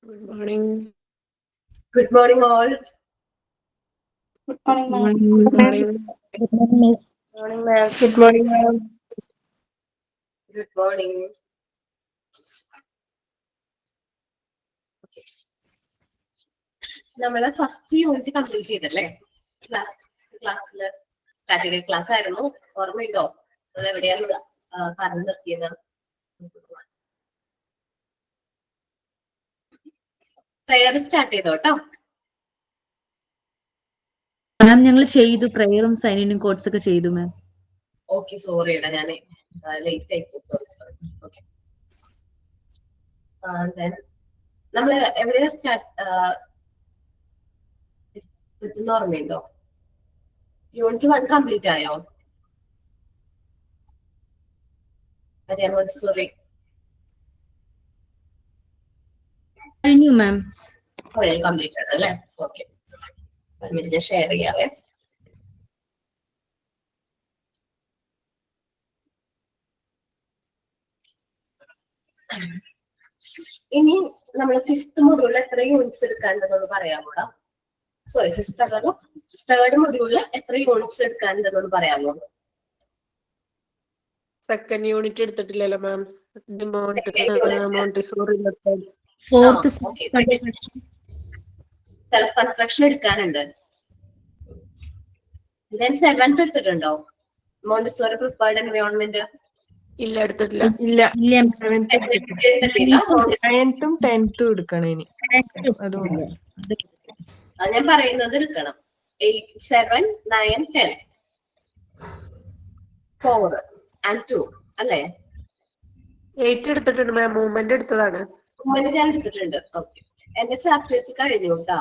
Good morning. Good morning, all. Good morning, ma'am. Good morning. Good morning, Miss. Morning, ma'am. Good morning, ma'am. Good morning. Okay. നമ്മളെ first unit complete ചെയ്തല്ലേ ക്ലാസ്സില് practical class ആയിരുന്നു. ഓർമ്മയുണ്ടോ? നമ്മൾ എവിടെയാണ് പറഞ്ഞു നിർത്തിയത്? പ്രയർ സ്റ്റാർട്ട് ചെയ്തോ കേട്ടോ. മാം ഞങ്ങൾ ചെയ്തു, പ്രയറും സൈനിനും കോഡ്സ് ഒക്കെ ചെയ്തു മാം. ഓക്കെ, സോറി എടാ, ഞാൻ ലേറ്റ് ആയിപ്പോയി. സോറി. ഓക്കെ, നമ്മള് എവിടെയാ സ്റ്റാർട്ട് ഓർമ്മയുണ്ടോ? യൂണിറ്റ് 1 കംപ്ലീറ്റ് ആയോ? സോറി, കഴിഞ്ഞു മാം. കംപ്ലീറ്റ് ആണ് അല്ലേ? ഓക്കെ, ഒരു മിനിറ്റ് ഞാൻ ഷെയർ ചെയ്യാവേ. ഇനി നമ്മൾ ഫിഫ്ത് മൊഡ്യൂളിൽ എത്ര യൂണിറ്റ്സ് എടുക്കാനുണ്ടെന്ന് പറയാമോ? സോറി, ഫിഫ്ത് അല്ലല്ലോ, തേർഡ് മൊഡ്യൂളിൽ എത്ര യൂണിറ്റ്സ് എടുക്കാനുണ്ടെന്ന് പറയാമോ? സെക്കൻഡ് യൂണിറ്റ് എടുത്തിട്ടില്ലല്ലോ ma'am. Montessori method. Fourth self construction എടുക്കാനുണ്ട്. ദെൻ സെവൻത് എടുത്തിട്ടുണ്ടോ? Montessori prepared environment. ഇല്ല, എടുത്തിട്ടില്ല. ഇല്ല, എടുത്തിട്ടില്ല. 9th 10th എടുക്കണം ഇനി. അതുകൊണ്ട് ഞാൻ പറയുന്നത് എടുക്കണം. 8, 7, 9, 10, 4 and 2 അല്ലേ? 8 എടുത്തിട്ടുണ്ട് മാം. മൂവ്മെന്റ് എടുത്തതാണ്. മൂവ്മെന്റ് ഞാൻ എടുത്തിട്ടുണ്ട്. ഓക്കെ, എന്റെ ചാപ്റ്റേഴ്സ് കഴിഞ്ഞു കേട്ടോ.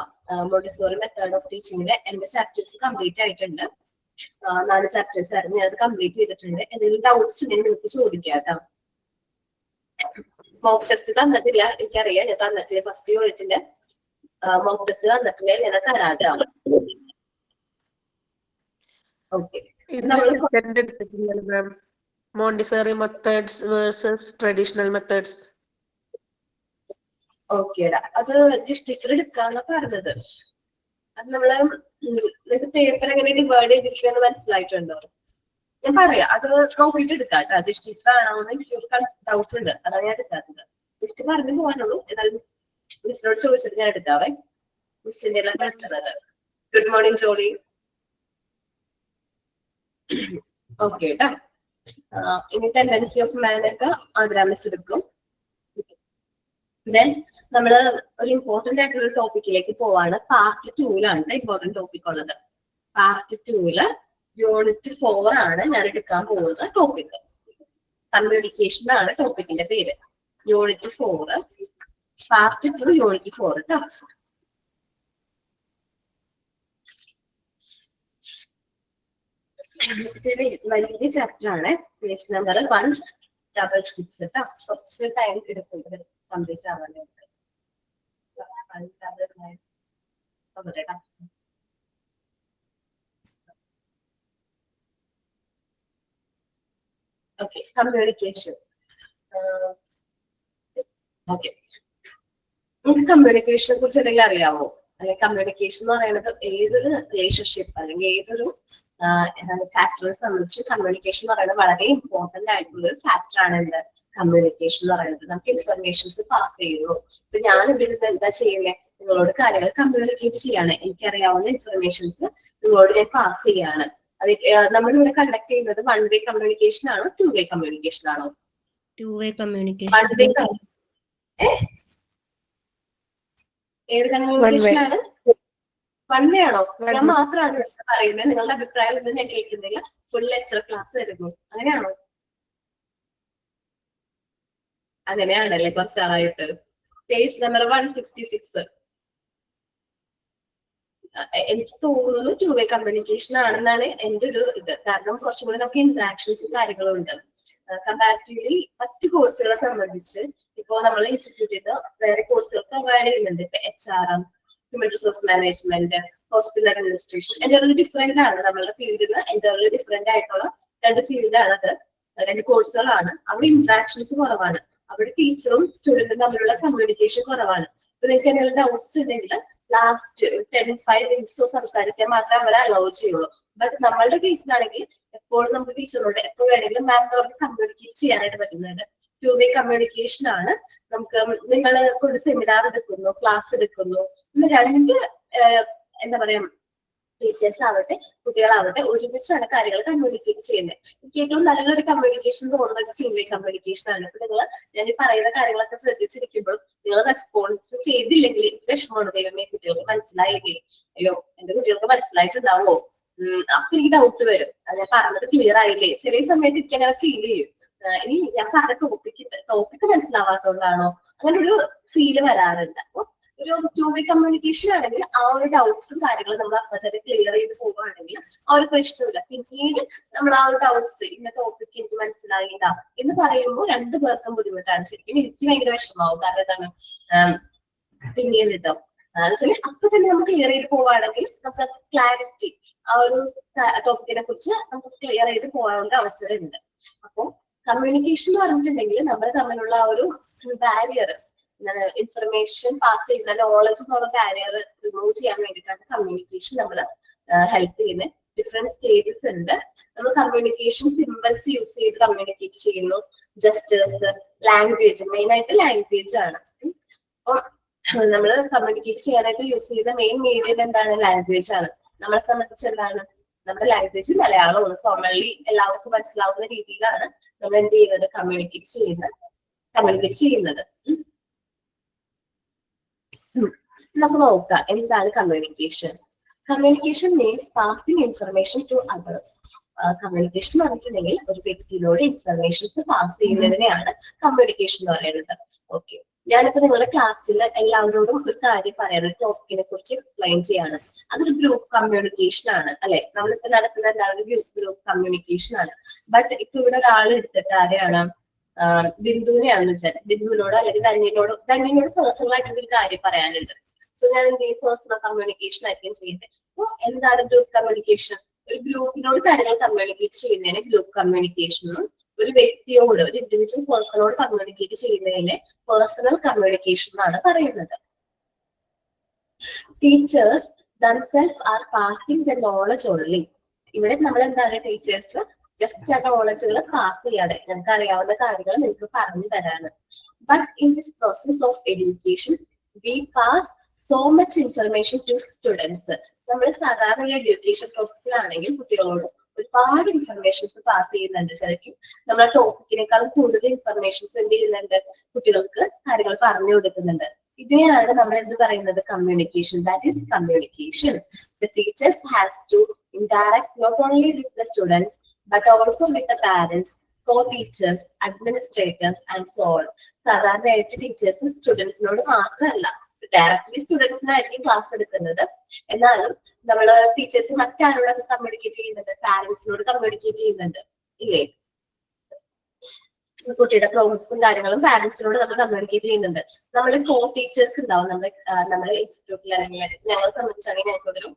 മോണ്ടിസോറി മെത്തേഡ് ഓഫ് ടീച്ചിങ്ങിന്റെ എന്റെ ചാപ്റ്റേഴ്സ് കംപ്ലീറ്റ് ആയിട്ടുണ്ട്. 4 ചാപ്റ്റേഴ്സ് ആയിരുന്നു, ഞാൻ അത് കംപ്ലീറ്റ് ചെയ്തിട്ടുണ്ട്. എന്തെങ്കിലും ഡൗട്ട്സ് ഉണ്ടെങ്കിൽ നിങ്ങൾക്ക് ചോദിക്കാം കേട്ടോ. മോക്ക് ടെസ്റ്റ് തന്നിട്ടില്ല, എനിക്കറിയാം. ഞാൻ തന്നിട്ടില്ല. ഫസ്റ്റ് യൂണിറ്റിന്റെ മോക്ക് ടെസ്റ്റ് തന്നിട്ടില്ല, ഞാൻ തരാട്ടോ. ഓക്കെ, എടുത്തിട്ടില്ലല്ലോ ma'am. Montessori methods versus traditional methods. ഓക്കേടാ, അത് ടീച്ചർ എടുക്കാന്ന പറഞ്ഞത്. അത് നമ്മള് നിങ്ങൾക്ക് പേപ്പർ എങ്ങനെ ഡിവൈഡ് ചെയ്തിരിക്കുന്നത് മനസ്സിലായിട്ടുണ്ടോ? ഞാൻ പറയാം, അത് നോക്കിയിട്ട് എടുക്കാം കേട്ടോ. ടീച്ചർ ആണോന്ന് എനിക്കൊരു ഡൗട്ട് ഉണ്ട്, അതാണ് ഞാൻ എടുക്കാത്തത്. മിസ് പറഞ്ഞു പോകാനുള്ളൂ, എന്നാലും മിസ്സിനോട് ചോദിച്ചിട്ട് ഞാൻ എടുക്കാവേ. മിസ്സിന്റെ എല്ലാം കണ്ടത്. Good morning Jolly. ഓക്കെ കേട്ടോ. ഇനി ടെൻഡൻസി ഓഫ് മാൻ ഒക്കെ ആദ്രാ മിസ് എടുക്കും. ദെൻ നമ്മള് ഒരു ഇമ്പോർട്ടന്റ് ആയിട്ടുള്ള ടോപ്പിക്കിലേക്ക് പോവാണ്. പാർട്ട് 2ലാണ് ഇമ്പോർട്ടന്റ് ടോപ്പിക് ഉള്ളത്. പാർട്ട് 2 യൂണിറ്റ് 4 ആണ് ഞാൻ എടുക്കാൻ പോകുന്നത് ടോപ്പിക്. കമ്മ്യൂണിക്കേഷൻ ആണ് ടോപ്പിക്കിന്റെ പേര്. യൂണിറ്റ് 4, പാർട്ട് 2, യൂണിറ്റ് 4 കേട്ടോ. വലിയ ചാപ്റ്റർ ആണ്. പേജ് നമ്പർ 166 കേട്ടോ. കുറച്ച് ടൈം എടുക്കുന്നത് കംപ്ലീറ്റ് ആവാൻ വേണ്ടി. Okay, communication. ഓക്കെ, നിങ്ങൾക്ക് കമ്മ്യൂണിക്കേഷനെ കുറിച്ച് എന്തെങ്കിലും അറിയാമോ? അല്ലെങ്കിൽ കമ്മ്യൂണിക്കേഷൻ എന്ന് പറയുന്നത് ഏതൊരു റിലേഷൻഷിപ്പ് അല്ലെങ്കിൽ ഏതൊരു ഫാക്ടറിനെ സംബന്ധിച്ച് കമ്മ്യൂണിക്കേഷൻ എന്ന് പറയുന്നത് വളരെ ഇമ്പോർട്ടന്റ് ആയിട്ടുള്ള ഒരു ഫാക്ടർ ആണ്. എന്ത് കമ്മ്യൂണിക്കേഷൻ എന്ന് പറയുന്നത്? നമുക്ക് ഇൻഫർമേഷൻസ് പാസ് ചെയ്യുന്നു. ഇപ്പൊ ഞാൻ ഇവിടെ നിന്ന് എന്താ ചെയ്യുന്നത്? നിങ്ങളോട് കാര്യങ്ങൾ കമ്മ്യൂണിക്കേറ്റ് ചെയ്യാണ്. എനിക്കറിയാവുന്ന ഇൻഫർമേഷൻസ് നിങ്ങളോട് ഞാൻ പാസ് ചെയ്യാണ്. അത് നമ്മളിവിടെ കണ്ടക്ട് ചെയ്യുന്നത് 1 വേ കമ്മ്യൂണിക്കേഷൻ ആണോ 2 വേ കമ്മ്യൂണിക്കേഷൻ ആണോ? 2 വേ കമ്മ്യൂണിക്കേഷൻ. 1 വേ. ഏത് കമ്മ്യൂണിക്കേഷൻ ആണ്? 1 വേ ആണോ? ഞാൻ മാത്രമാണ് പറയുന്നത്. നിങ്ങളുടെ അഭിപ്രായം ഒന്നും ഞാൻ കേൾക്കുന്നില്ല. ഫുൾ ലെക്ചർ ക്ലാസ് വരുന്നു, അങ്ങനെയാണോ? അങ്ങനെയാണല്ലേ, കുറച്ചാളായിട്ട്. Page number 166. എനിക്ക് തോന്നുന്നു 2 വേ കമ്മ്യൂണിക്കേഷൻ ആണെന്നാണ് എന്റെ ഒരു ഇത്. കാരണം കുറച്ചും കൂടി നമുക്ക് ഇന്ററാക്ഷൻസും കാര്യങ്ങളും ഉണ്ട്. കമ്പാരിറ്റീവ്ലി മറ്റ് കോഴ്സുകളെ സംബന്ധിച്ച് ഇപ്പോ നമ്മൾ ഇൻസ്റ്റിറ്റ്യൂട്ടിൽ വേറെ കോഴ്സുകൾ പ്രൊവൈഡ് ചെയ്യുന്നുണ്ട്. ഇപ്പൊ HRM, human resource management, hospital administration. Entirely different ആണ്. നമ്മളുടെ ഫീൽഡിൽ എൻ്റർലി ഡിഫറെന്റ് ആയിട്ടുള്ള 2 ഫീൽഡാണ് അത്. 2 കോഴ്സുകളാണ്. അവിടെ ഇന്ററാക്ഷൻസ് കുറവാണ്. അവിടെ ടീച്ചറും സ്റ്റുഡന്റും തമ്മിലുള്ള കമ്മ്യൂണിക്കേഷൻ കുറവാണ്. ഇപ്പൊ നിങ്ങൾക്ക് എന്തെങ്കിലും ഡൗട്ട്സ് ഉണ്ടെങ്കിൽ ലാസ്റ്റ് 10-5 മിനിറ്റ്സോ സംസാരിക്കാൻ മാത്രമേ അവരെ അലോ ചെയ്യുള്ളൂ. ബട്ട് നമ്മളുടെ കേസിലാണെങ്കിൽ എപ്പോഴും നമുക്ക് ടീച്ചറോട് എപ്പോൾ വേണമെങ്കിലും മാമിനോട് കമ്മ്യൂണിക്കേറ്റ് ചെയ്യാനായിട്ട് പറ്റുന്നുണ്ട്. 2-way കമ്മ്യൂണിക്കേഷൻ ആണ്. നമുക്ക് നിങ്ങൾ കൊണ്ട് സെമിനാർ എടുക്കുന്നു, ക്ലാസ് എടുക്കുന്നു, ഇന്ന് രണ്ട് എന്താ പറയാ ടീച്ചേഴ്സ് ആവട്ടെ കുട്ടികളാവട്ടെ ഒരുമിച്ചാണ് കാര്യങ്ങൾ കമ്മ്യൂണിക്കേറ്റ് ചെയ്യുന്നത്. എനിക്ക് ഏറ്റവും നല്ലൊരു കമ്മ്യൂണിക്കേഷൻ തോന്നുന്നത് 2-way കമ്മ്യൂണിക്കേഷൻ ആണ്. ഇപ്പൊ നിങ്ങൾ ഞാൻ ഈ പറയുന്ന കാര്യങ്ങളൊക്കെ ശ്രദ്ധിച്ചിരിക്കുമ്പോൾ നിങ്ങൾ റെസ്പോൺസ് ചെയ്തില്ലെങ്കിൽ എനിക്ക് വിഷമമാണ്. ദൈവമേ കുട്ടികൾക്ക് മനസ്സിലായില്ലേ, അയ്യോ എന്റെ കുട്ടികൾക്ക് മനസ്സിലായിട്ടുണ്ടാവോ, അപ്പൊ എനിക്ക് ഡൗട്ട് വരും, ഞാൻ പറഞ്ഞത് ക്ലിയർ ആയില്ലേ. ചില സമയത്ത് എനിക്ക് അങ്ങനെ ഫീൽ ചെയ്യും, ഇനി ഞാൻ പറഞ്ഞ ടോപ്പിക്ക് മനസ്സിലാവാത്തതുകൊണ്ടാണോ, അങ്ങനെ ഒരു ഫീല് വരാറുണ്ട്. അപ്പൊ ഒരു 2-way കമ്മ്യൂണിക്കേഷൻ ആണെങ്കിൽ ആ ഒരു ഡൗട്ട്സും കാര്യങ്ങളും നമ്മൾ അപ്പൊ തന്നെ ക്ലിയർ ചെയ്ത് പോവുകയാണെങ്കിൽ ആ ഒരു പ്രശ്നമില്ല. പിന്നീട് നമ്മൾ ആ ഒരു ഡൗട്ട്സ് ഇന്ന ടോപ്പിക്ക് എനിക്ക് മനസ്സിലായില്ല എന്ന് പറയുമ്പോൾ രണ്ടു പേർക്കും ബുദ്ധിമുട്ടാണ്. ശരിക്കും എനിക്ക് ഭയങ്കര വിഷമാവും. കാരണം എന്താണ് പിന്നീട് കേട്ടോ അപ്പൊ തന്നെ നമുക്ക് ക്ലിയർ ചെയ്ത് പോവുകയാണെങ്കിൽ നമുക്ക് ക്ലാരിറ്റി ആ ഒരു ടോപ്പിക്കിനെ കുറിച്ച് നമുക്ക് ക്ലിയർ ചെയ്ത് പോകാനുള്ള അവസരമുണ്ട്. അപ്പൊ കമ്മ്യൂണിക്കേഷൻ എന്ന് പറഞ്ഞിട്ടുണ്ടെങ്കിൽ നമ്മൾ തമ്മിലുള്ള ആ ഒരു ബാരിയർ, ഇൻഫർമേഷൻ പാസ് ചെയ്യുന്ന നോളജ് എന്നുള്ള ബാരിയർ റിമൂവ് ചെയ്യാൻ വേണ്ടിയിട്ടാണ് കമ്മ്യൂണിക്കേഷൻ നമ്മൾ ഹെൽപ്പ് ചെയ്യുന്നത്. ഡിഫറെന്റ് സ്റ്റേജസ് ഉണ്ട്. നമ്മൾ കമ്മ്യൂണിക്കേഷൻ സിമ്പിൾസ് യൂസ് ചെയ്ത് കമ്മ്യൂണിക്കേറ്റ് ചെയ്യുന്നു, ജസ്റ്റേഴ്സ്, ലാംഗ്വേജ്, മെയിൻ ആയിട്ട് ലാംഗ്വേജ് ആണ്. അപ്പൊ നമ്മൾ കമ്മ്യൂണിക്കേറ്റ് ചെയ്യാനായിട്ട് യൂസ് ചെയ്ത മെയിൻ മീഡിയം എന്താണ്? ലാംഗ്വേജ് ആണ്. നമ്മളെ സംബന്ധിച്ച് എന്താണ് നമ്മുടെ ലാംഗ്വേജ് മലയാളമാണ്. കോമൺലി എല്ലാവർക്കും മനസ്സിലാവുന്ന രീതിയിലാണ് നമ്മൾ എന്ത് ചെയ്യുന്നത് കമ്മ്യൂണിക്കേറ്റ് ചെയ്യുന്നത്. നമുക്ക് നോക്കാം എന്താണ് communication. Communication means passing information to others. Communication എന്ന് പറഞ്ഞിട്ടുണ്ടെങ്കിൽ ഒരു വ്യക്തിയോട് ഇൻഫർമേഷൻസ് പാസ് ചെയ്യുന്നതിനെയാണ് കമ്മ്യൂണിക്കേഷൻ എന്ന് പറയുന്നത്. ഓക്കെ, ഞാനിപ്പോ നിങ്ങളുടെ ക്ലാസ്സിൽ എല്ലാവരോടും ഒരു കാര്യം പറയാൻ ഒരു ടോപ്പിക്കിനെ കുറിച്ച് എക്സ്പ്ലെയിൻ ചെയ്യാണ്. അതൊരു ഗ്രൂപ്പ് കമ്മ്യൂണിക്കേഷൻ ആണ് അല്ലെ? നമ്മളിപ്പോ നടത്തുന്ന എന്താണ് ഒരു ഗ്രൂപ്പ് കമ്മ്യൂണിക്കേഷൻ ആണ്. ബട്ട് ഇപ്പൊ ഇവിടെ ഒരാൾ എടുത്തിട്ട് ആരെയാണ് ബിന്ദുവിനെയാണെന്ന് വെച്ചാൽ ബിന്ദുവിനോട് അല്ലെങ്കിൽ ധന്യനോട് പേഴ്സണൽ ആയിട്ടുള്ള ഒരു കാര്യം പറയാനുണ്ട്. സോ ഞാൻ എന്ത് ചെയ്യും? പേഴ്സണൽ കമ്മ്യൂണിക്കേഷൻ ആയിരിക്കും ചെയ്യുന്നത്. അപ്പൊ എന്താണ് ഗ്രൂപ്പ് കമ്മ്യൂണിക്കേഷൻ? ഒരു ഗ്രൂപ്പിനോട് കാര്യങ്ങൾ കമ്മ്യൂണിക്കേറ്റ് ചെയ്യുന്നതിന് ഗ്രൂപ്പ് കമ്മ്യൂണിക്കേഷനും ഒരു വ്യക്തിയോട് ഒരു ഇൻഡിവിജ്വൽ പേഴ്സണോട് കമ്മ്യൂണിക്കേറ്റ് ചെയ്യുന്നതിന് പേഴ്സണൽ കമ്മ്യൂണിക്കേഷൻ എന്നാണ് പറയുന്നത്. Teachers themselves are passing the knowledge only. ഇവിടെ നമ്മൾ എന്താണ് ടീച്ചേഴ്സ് ജസ്റ്റ് ആ നോളജുകൾ പാസ് ചെയ്യാതെ ഞങ്ങൾക്ക് അറിയാവുന്ന കാര്യങ്ങൾ നിങ്ങൾക്ക് പറഞ്ഞു തരാണ്. But in this process of education we pass so much information to students. നമ്മൾ സാധാരണ എഡ്യൂക്കേഷൻ പ്രോസസ്സിലാണെങ്കിൽ കുട്ടികളോട് ഒരുപാട് ഇൻഫർമേഷൻസ് പാസ് ചെയ്യുന്നുണ്ട്. ശരിക്കും നമ്മൾ ടോപ്പിക്കിനേക്കാളും കൂടുതൽ ഇൻഫർമേഷൻസ് എന്ത് ചെയ്യുന്നുണ്ട്? കുട്ടികൾക്ക് കാര്യങ്ങൾ പറഞ്ഞു കൊടുക്കുന്നുണ്ട്. ഇതിനെയാണ് നമ്മൾ എന്ത് പറയുന്നത്? Communication. That is communication. The teachers has to interact not only with the students but also with the parents, co-teachers, administrators and so on. സാധാരണയായിട്ട് ടീച്ചേഴ്സ് സ്റ്റുഡൻസിനോട് മാത്രമല്ല ഡയറക്ട്ലി സ്റ്റുഡൻസിനായിരിക്കും ക്ലാസ് എടുക്കുന്നത്. എന്നാലും നമ്മള് ടീച്ചേഴ്സ് മറ്റാരോടൊക്കെ കമ്മ്യൂണിക്കേറ്റ് ചെയ്യുന്നുണ്ട്? പാരന്റ്സിനോട് കമ്മ്യൂണിക്കേറ്റ് ചെയ്യുന്നുണ്ട് ഇല്ലേ? കുട്ടിയുടെ പ്രോബ്ലംസും കാര്യങ്ങളും പാരന്റ്സിനോട് നമ്മൾ കമ്മ്യൂണിക്കേറ്റ് ചെയ്യുന്നുണ്ട്. നമ്മൾ കോ ടീച്ചേഴ്സ് ഉണ്ടാവും നമ്മുടെ ഇൻസ്റ്റിറ്റ്യൂട്ടിൽ. അല്ലെങ്കിൽ ഞങ്ങളെ സംബന്ധിച്ചാണെങ്കിൽ ഞങ്ങൾക്കൊരു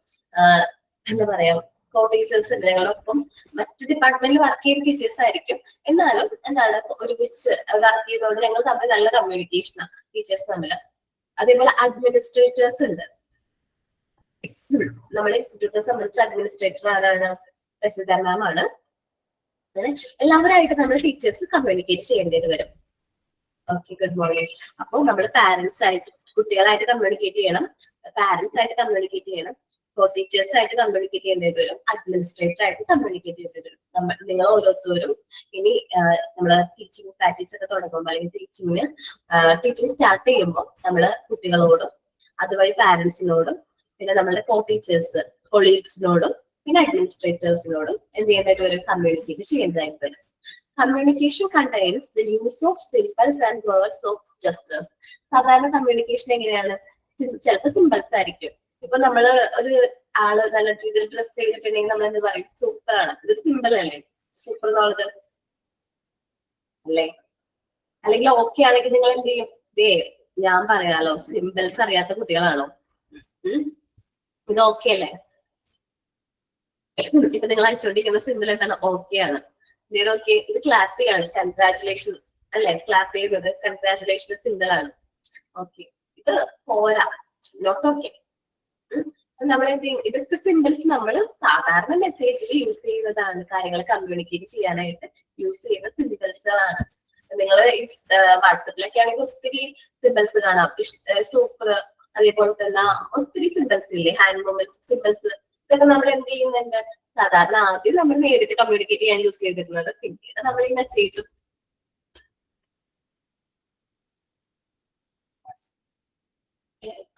എന്താ പറയാ കോ ടീച്ചേഴ്സ് ഉണ്ട്. ഞങ്ങളൊപ്പം മറ്റു ഡിപ്പാർട്ട്മെന്റിൽ വർക്ക് ചെയ്യുന്ന ടീച്ചേഴ്സ് ആയിരിക്കും. എന്നാലും എന്താണ് ഒരുമിച്ച് വർക്ക് ചെയ്തതുകൊണ്ട് ഞങ്ങൾ തമ്മിൽ നല്ല കമ്മ്യൂണിക്കേഷനാണ് ടീച്ചേഴ്സ് തമ്മിൽ. അതേപോലെ അഡ്മിനിസ്ട്രേറ്റേഴ്സ് ഉണ്ട്. നമ്മുടെ ഇൻസ്റ്റിറ്റ്യൂട്ടിനെ സംബന്ധിച്ച് അഡ്മിനിസ്ട്രേറ്റർ ആരാണ്? പ്രസിദ്ധ മാം ആണ്. എല്ലാവരായിട്ട് നമ്മൾ ടീച്ചേഴ്സ് കമ്മ്യൂണിക്കേറ്റ് ചെയ്യേണ്ടത് വരും. Okay, good morning. അപ്പോൾ നമ്മൾ പാരന്റ്സ് ആയിട്ട് കുട്ടികളായിട്ട് കമ്മ്യൂണിക്കേറ്റ് ചെയ്യണം, പാരന്റ്സ് ആയിട്ട് കമ്മ്യൂണിക്കേറ്റ് ചെയ്യണം, കോ ടീച്ചേഴ്സ് ആയിട്ട് കമ്മ്യൂണിക്കേറ്റ് ചെയ്യേണ്ടി വരും, അഡ്മിനിസ്ട്രേറ്റർ ആയിട്ട് കമ്മ്യൂണിക്കേറ്റ് ചെയ്യേണ്ടി വരും. നിങ്ങൾ ഓരോരുത്തരും ഇനി നമ്മള് ടീച്ചിങ് പ്രാക്ടീസ് ഒക്കെ തുടങ്ങുമ്പോൾ അല്ലെങ്കിൽ ടീച്ചിങ് സ്റ്റാർട്ട് ചെയ്യുമ്പോൾ നമ്മള് കുട്ടികളോടും അതുവഴി പാരന്റ്സിനോടും പിന്നെ നമ്മളുടെ കോ ടീച്ചേഴ്സ് കൊളീഗ്സിനോടും പിന്നെ അഡ്മിനിസ്ട്രേറ്റേഴ്സിനോടും എന്ത് ചെയ്യേണ്ടതായിട്ട് വരും? കമ്മ്യൂണിക്കേറ്റ് ചെയ്യേണ്ടതായിട്ട് വരും. Communication contains the use of symbols and words of gestures. സാധാരണ കമ്മ്യൂണിക്കേഷൻ എങ്ങനെയാണ്? ചിലപ്പോൾ സിംബൽസ് ആയിരിക്കും. ഇപ്പൊ നമ്മള് ഒരു ആള് നല്ല രീതിയിൽ ഡ്രസ് ചെയ്തിട്ടുണ്ടെങ്കിൽ നമ്മൾ എന്ത് പറയും? സൂപ്പർ ആണ്. ഇത് സിമ്പിൾ അല്ലേ? സൂപ്പർ എന്നുള്ളത് അല്ലേ? അല്ലെങ്കിൽ ഓക്കെ ആണെങ്കിൽ നിങ്ങൾ എന്ത് ചെയ്യും? ഞാൻ പറയാലോ, സിമ്പിൾസ് അറിയാത്ത കുട്ടികളാണോ? ഇത് ഓക്കെ അല്ലേ? ഇപ്പൊ നിങ്ങൾ അയച്ചുകൊണ്ടിരിക്കുന്ന സിമ്പിൾ എന്താണ്? ഓക്കെ ആണ്. ഓക്കെ, ഇത് ക്ലാപ്പ് ചെയ്യാണ്. കൺഗ്രാറ്റുലേഷൻ. അല്ലെ ക്ലാപ്പ് ചെയ്യുന്നത് കൺഗ്രാറ്റുലേഷൻ സിമ്പിൾ ആണ്. ഓക്കെ, ഇത് പോരാ, നോട്ട് ഓക്കെ. നമ്മൾ എന്ത് ചെയ്യും, ഇതൊക്കെ സിമ്പിൾസ് നമ്മൾ സാധാരണ മെസ്സേജിൽ യൂസ് ചെയ്യുന്നതാണ്, കാര്യങ്ങൾ കമ്മ്യൂണിക്കേറ്റ് ചെയ്യാനായിട്ട് യൂസ് ചെയ്യുന്ന സിമ്പിൾസുകളാണ്. നിങ്ങൾ വാട്സപ്പിലൊക്കെ ആണെങ്കിൽ ഒത്തിരി സിമ്പിൾസ് കാണാം, സൂപ്പർ, അതേപോലെ തന്നെ ഒത്തിരി സിമ്പിൾസ് ഇല്ലേ, ഹാൻഡ് മൂവ്മെന്റ്സ് സിമ്പിൾസ്. ഇതൊക്കെ നമ്മൾ എന്ത് ചെയ്യുന്നുണ്ട്, സാധാരണ ആദ്യം നമ്മൾ നേരിട്ട് കമ്മ്യൂണിക്കേറ്റ് ചെയ്യാൻ യൂസ് ചെയ്തിരുന്നത്, പിന്നീട് നമ്മൾ ഈ മെസ്സേജും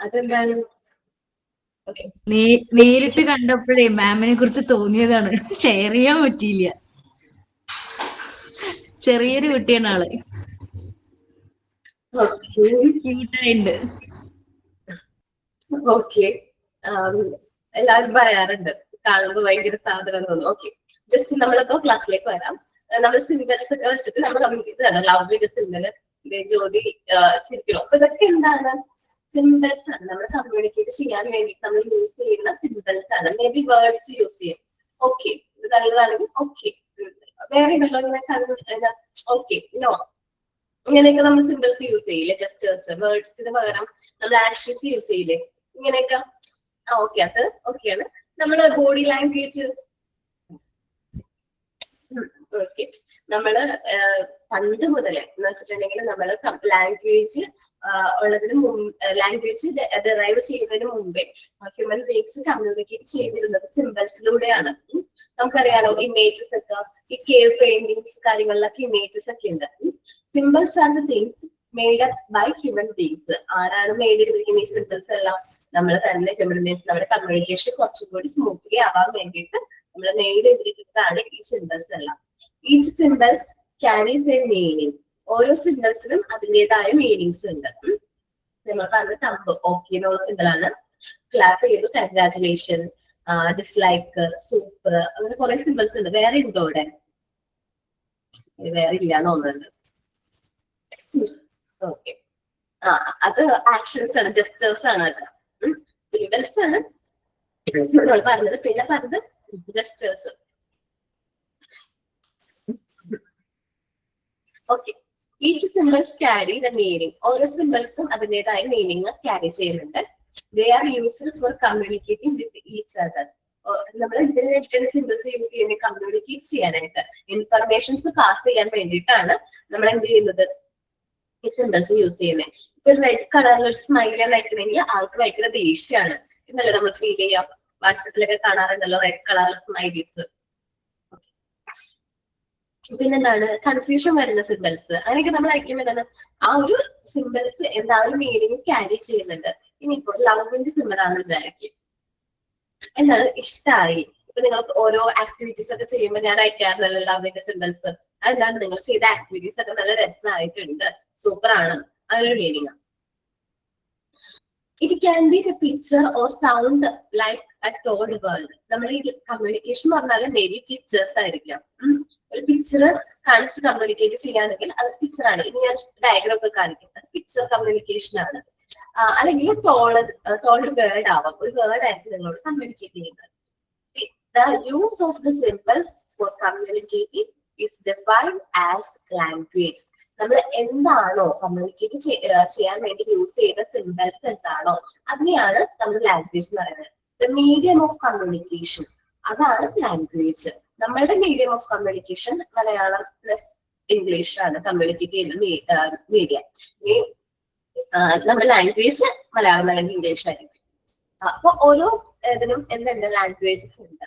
അതെന്താണ് നേരിട്ട് കണ്ടപ്പോഴേ മാമിനെ കുറിച്ച് തോന്നിയതാണ്, ഷെയർ ചെയ്യാൻ പറ്റിയില്ല. ചെറിയൊരു കുട്ടിയാണ് ആള്, ക്യൂട്ടായിട്ടുണ്ട്. ഓക്കെ, എല്ലാവരും പറയാറുണ്ട് കാണുമ്പോ ഭയങ്കര സാധനം തോന്നുന്നു. ഓക്കെ, ജസ്റ്റ് നമ്മളിപ്പോ ക്ലാസ്സിലേക്ക് വരാം. നമ്മൾ സിമ്പിൾസ് ഒക്കെ വെച്ചിട്ട് നമ്മൾ കമ്മ്യൂണിക്കേറ്റ് ചെയ്യണം. ലവ് വിത്ത് സിമ്പിൾ, ജ്യോതി ചിരിക്കണം. അപ്പൊ ഇതൊക്കെ എന്താണ്, സിമ്പിൾസ് ആണ്. നമ്മൾ കമ്മ്യൂണിക്കേറ്റ് ചെയ്യാൻ വേണ്ടിയിട്ട് നമ്മൾ യൂസ് ചെയ്യുന്ന സിമ്പിൾസ് ആണ്. മേ ബി വേർഡ്സ് യൂസ് ചെയ്യും. ഓക്കെ, ഇത് നല്ലതാണെങ്കിൽ ഓക്കെ, വേറെ ഉണ്ടല്ലോ ഓക്കെ, നോ, ഇങ്ങനെയൊക്കെ നമ്മൾ സിമ്പിൾസ് യൂസ് ചെയ്യില്ലേ, ജസ്റ്റേഴ്സ്. വേർഡ്സിന് പകരം നമ്മൾ ആക്ഷൻസ് യൂസ് ചെയ്യില്ലേ, ഇങ്ങനെയൊക്കെ. ഓക്കെ, അത് ഓക്കെയാണ്. നമ്മള് ബോഡി ലാംഗ്വേജ്, ഓക്കെ, നമ്മള് പണ്ട് മുതലേ എന്ന് വെച്ചിട്ടുണ്ടെങ്കിൽ നമ്മള് ലാംഗ്വേജ് ഉള്ളതിന് ലാംഗ്വേജ് ഡെറൈവ് ചെയ്യുന്നതിന് മുമ്പേ ഹ്യൂമൻ ബീങ്സ് കമ്മ്യൂണിക്കേറ്റ് ചെയ്തിരുന്നത് സിമ്പിൾസിലൂടെയാണ്. നമുക്കറിയാലോ ഇമേജസ് ഒക്കെ, ഈ കേവ് പെയിന്റിങ്സ് കാര്യങ്ങളിലൊക്കെ ഇമേജസ് ഒക്കെ ഉണ്ട്. Symbols are the things made up by human beings. ആരാണ് മെയ്ഡ് ചെയ്തിരിക്കുന്ന ഈ സിമ്പിൾസ് എല്ലാം? നമ്മൾ തന്നെ ഹ്യൂമൻ ബീങ്സ്. നമ്മുടെ കമ്മ്യൂണിക്കേഷൻ കുറച്ചും കൂടി സ്മൂത്ത്ലി ആവാൻ വേണ്ടിയിട്ട് നമ്മൾ മെയ്ഡ് ചെയ്തിരിക്കുന്നതാണ് ഈ സിമ്പിൾസ് എല്ലാം. Each symbols carries A meaning. ഓരോ സിമ്പിൾസിനും അതിൻ്റെതായ മീനിങ്സ് ഉണ്ട്. നമ്മൾ പറഞ്ഞ തമ്പ് ഓക്കെ എന്നുള്ള സിമ്പിൾ ആണ്. ക്ലാപ്പ് ചെയ്തു കൺഗ്രാറ്റുലേഷൻ, ഡിസ്ലൈക്ക്, സൂപ്പർ, അങ്ങനെ കുറെ സിമ്പിൾസ് ഉണ്ട്. വേറെ ഉണ്ടോ ഇവിടെ? വേറെ ഇല്ലാന്ന് തോന്നുന്നുണ്ട്. ഓക്കെ, അത് ആക്ഷൻസ് ആണ്, ജസ്റ്റേഴ്സ് ആണ്. അത് സിമ്പിൾസ് ആണ് നമ്മൾ പറഞ്ഞത്. പിന്നെ പറഞ്ഞത് gestures. Okay, each symbols carry the meaning. ഓരോ സിമ്പിൾസും അതിൻ്റെതായ മീനിങ് ക്യാരി ചെയ്യുന്നുണ്ട്. They are used for communicating with each other. നമ്മൾ ഇതിന് വേണ്ടിയിട്ടാണ് സിമ്പിൾസ് യൂസ് ചെയ്യുന്നത്, കമ്മ്യൂണിക്കേറ്റ് ചെയ്യാനായിട്ട്, ഇൻഫർമേഷൻസ് പാസ് ചെയ്യാൻ വേണ്ടിയിട്ടാണ് നമ്മൾ എന്ത് ചെയ്യുന്നത്, ഈ സിമ്പിൾസ് യൂസ് ചെയ്യുന്നത്. ഇപ്പൊ റെഡ് കളറിൽ ഒരു സ്മൈൽ അയക്കണമെങ്കിൽ ആൾക്ക് ഭയങ്കര ദേഷ്യമാണ് എന്നല്ലേ നമ്മൾ ഫീൽ ചെയ്യാം. വാട്സപ്പിലൊക്കെ കാണാറുണ്ടല്ലോ റെഡ് കളറിൽ സ്മൈലീസ്. പിന്നെന്താണ്, കൺഫ്യൂഷൻ വരുന്ന സിമ്പിൾസ്. അങ്ങനെയൊക്കെ നമ്മൾ അയക്കുമ്പോൾ എന്താണ്, ആ ഒരു സിമ്പിൾസ് എന്താ ഒരു മീനിങ് ക്യാരി ചെയ്യുന്നുണ്ട്. ഇനിയിപ്പോ ലവിന്റെ സിമ്പിൾ ആണെന്ന് വിചാരിക്കും, എന്താണ് ഇഷ്ടമായി. ഇപ്പൊ നിങ്ങൾ ഓരോ ആക്ടിവിറ്റീസ് ഒക്കെ ചെയ്യുമ്പോൾ ഞാൻ അയക്കാറുണ്ടല്ലോ ലവിന്റെ സിമ്പിൾസ്. അതെന്താണ്, നിങ്ങൾ ചെയ്ത ആക്ടിവിറ്റീസ് ഒക്കെ നല്ല രസമായിട്ടുണ്ട്, സൂപ്പർ ആണ്, അങ്ങനൊരു meaning. It can be the picture or sound like A told world. നമ്മൾ ഈ കമ്മ്യൂണിക്കേഷൻ പറഞ്ഞാൽ മേ ബി പിക്ചേഴ്സ് ആയിരിക്കാം. ഒരു പിക്ചർ കാണിച്ച് കമ്മ്യൂണിക്കേറ്റ് ചെയ്യുകയാണെങ്കിൽ അത് പിക്ചറാണ്. ഇനി ഞാൻ ഡയഗ്രാം ഒക്കെ കാണിക്കുന്നത് പിക്ചർ കമ്മ്യൂണിക്കേഷൻ ആണ്. അല്ലെങ്കിൽ ടോൾഡ് വേർഡ് ആവാം, ഒരു വേർഡ് ആയിരിക്കും നിങ്ങളോട് കമ്മ്യൂണിക്കേറ്റ് ചെയ്യുന്നത്. The use of the symbols for communicating is defined as language. നമ്മൾ എന്താണോ കമ്മ്യൂണിക്കേറ്റ് ചെയ്യാൻ വേണ്ടി യൂസ് ചെയ്യുന്ന സിമ്പിൾസ് എന്താണോ അതിനെയാണ് നമ്മൾ ലാംഗ്വേജ് എന്ന് പറയുന്നത്. ദ മീഡിയം ഓഫ് കമ്മ്യൂണിക്കേഷൻ, അതാണ് ലാംഗ്വേജ്. നമ്മളുടെ medium of communication Malayalam plus English ആണ് കമ്മ്യൂണിക്കേറ്റ് ചെയ്യുന്ന മീഡിയം. നമ്മുടെ ലാംഗ്വേജ് മലയാളം അല്ലെങ്കിൽ ഇംഗ്ലീഷ് ആയിരിക്കും. അപ്പൊ ഓരോ ഇതിനും എന്തുണ്ട്, ലാംഗ്വേജസ് ഉണ്ട്.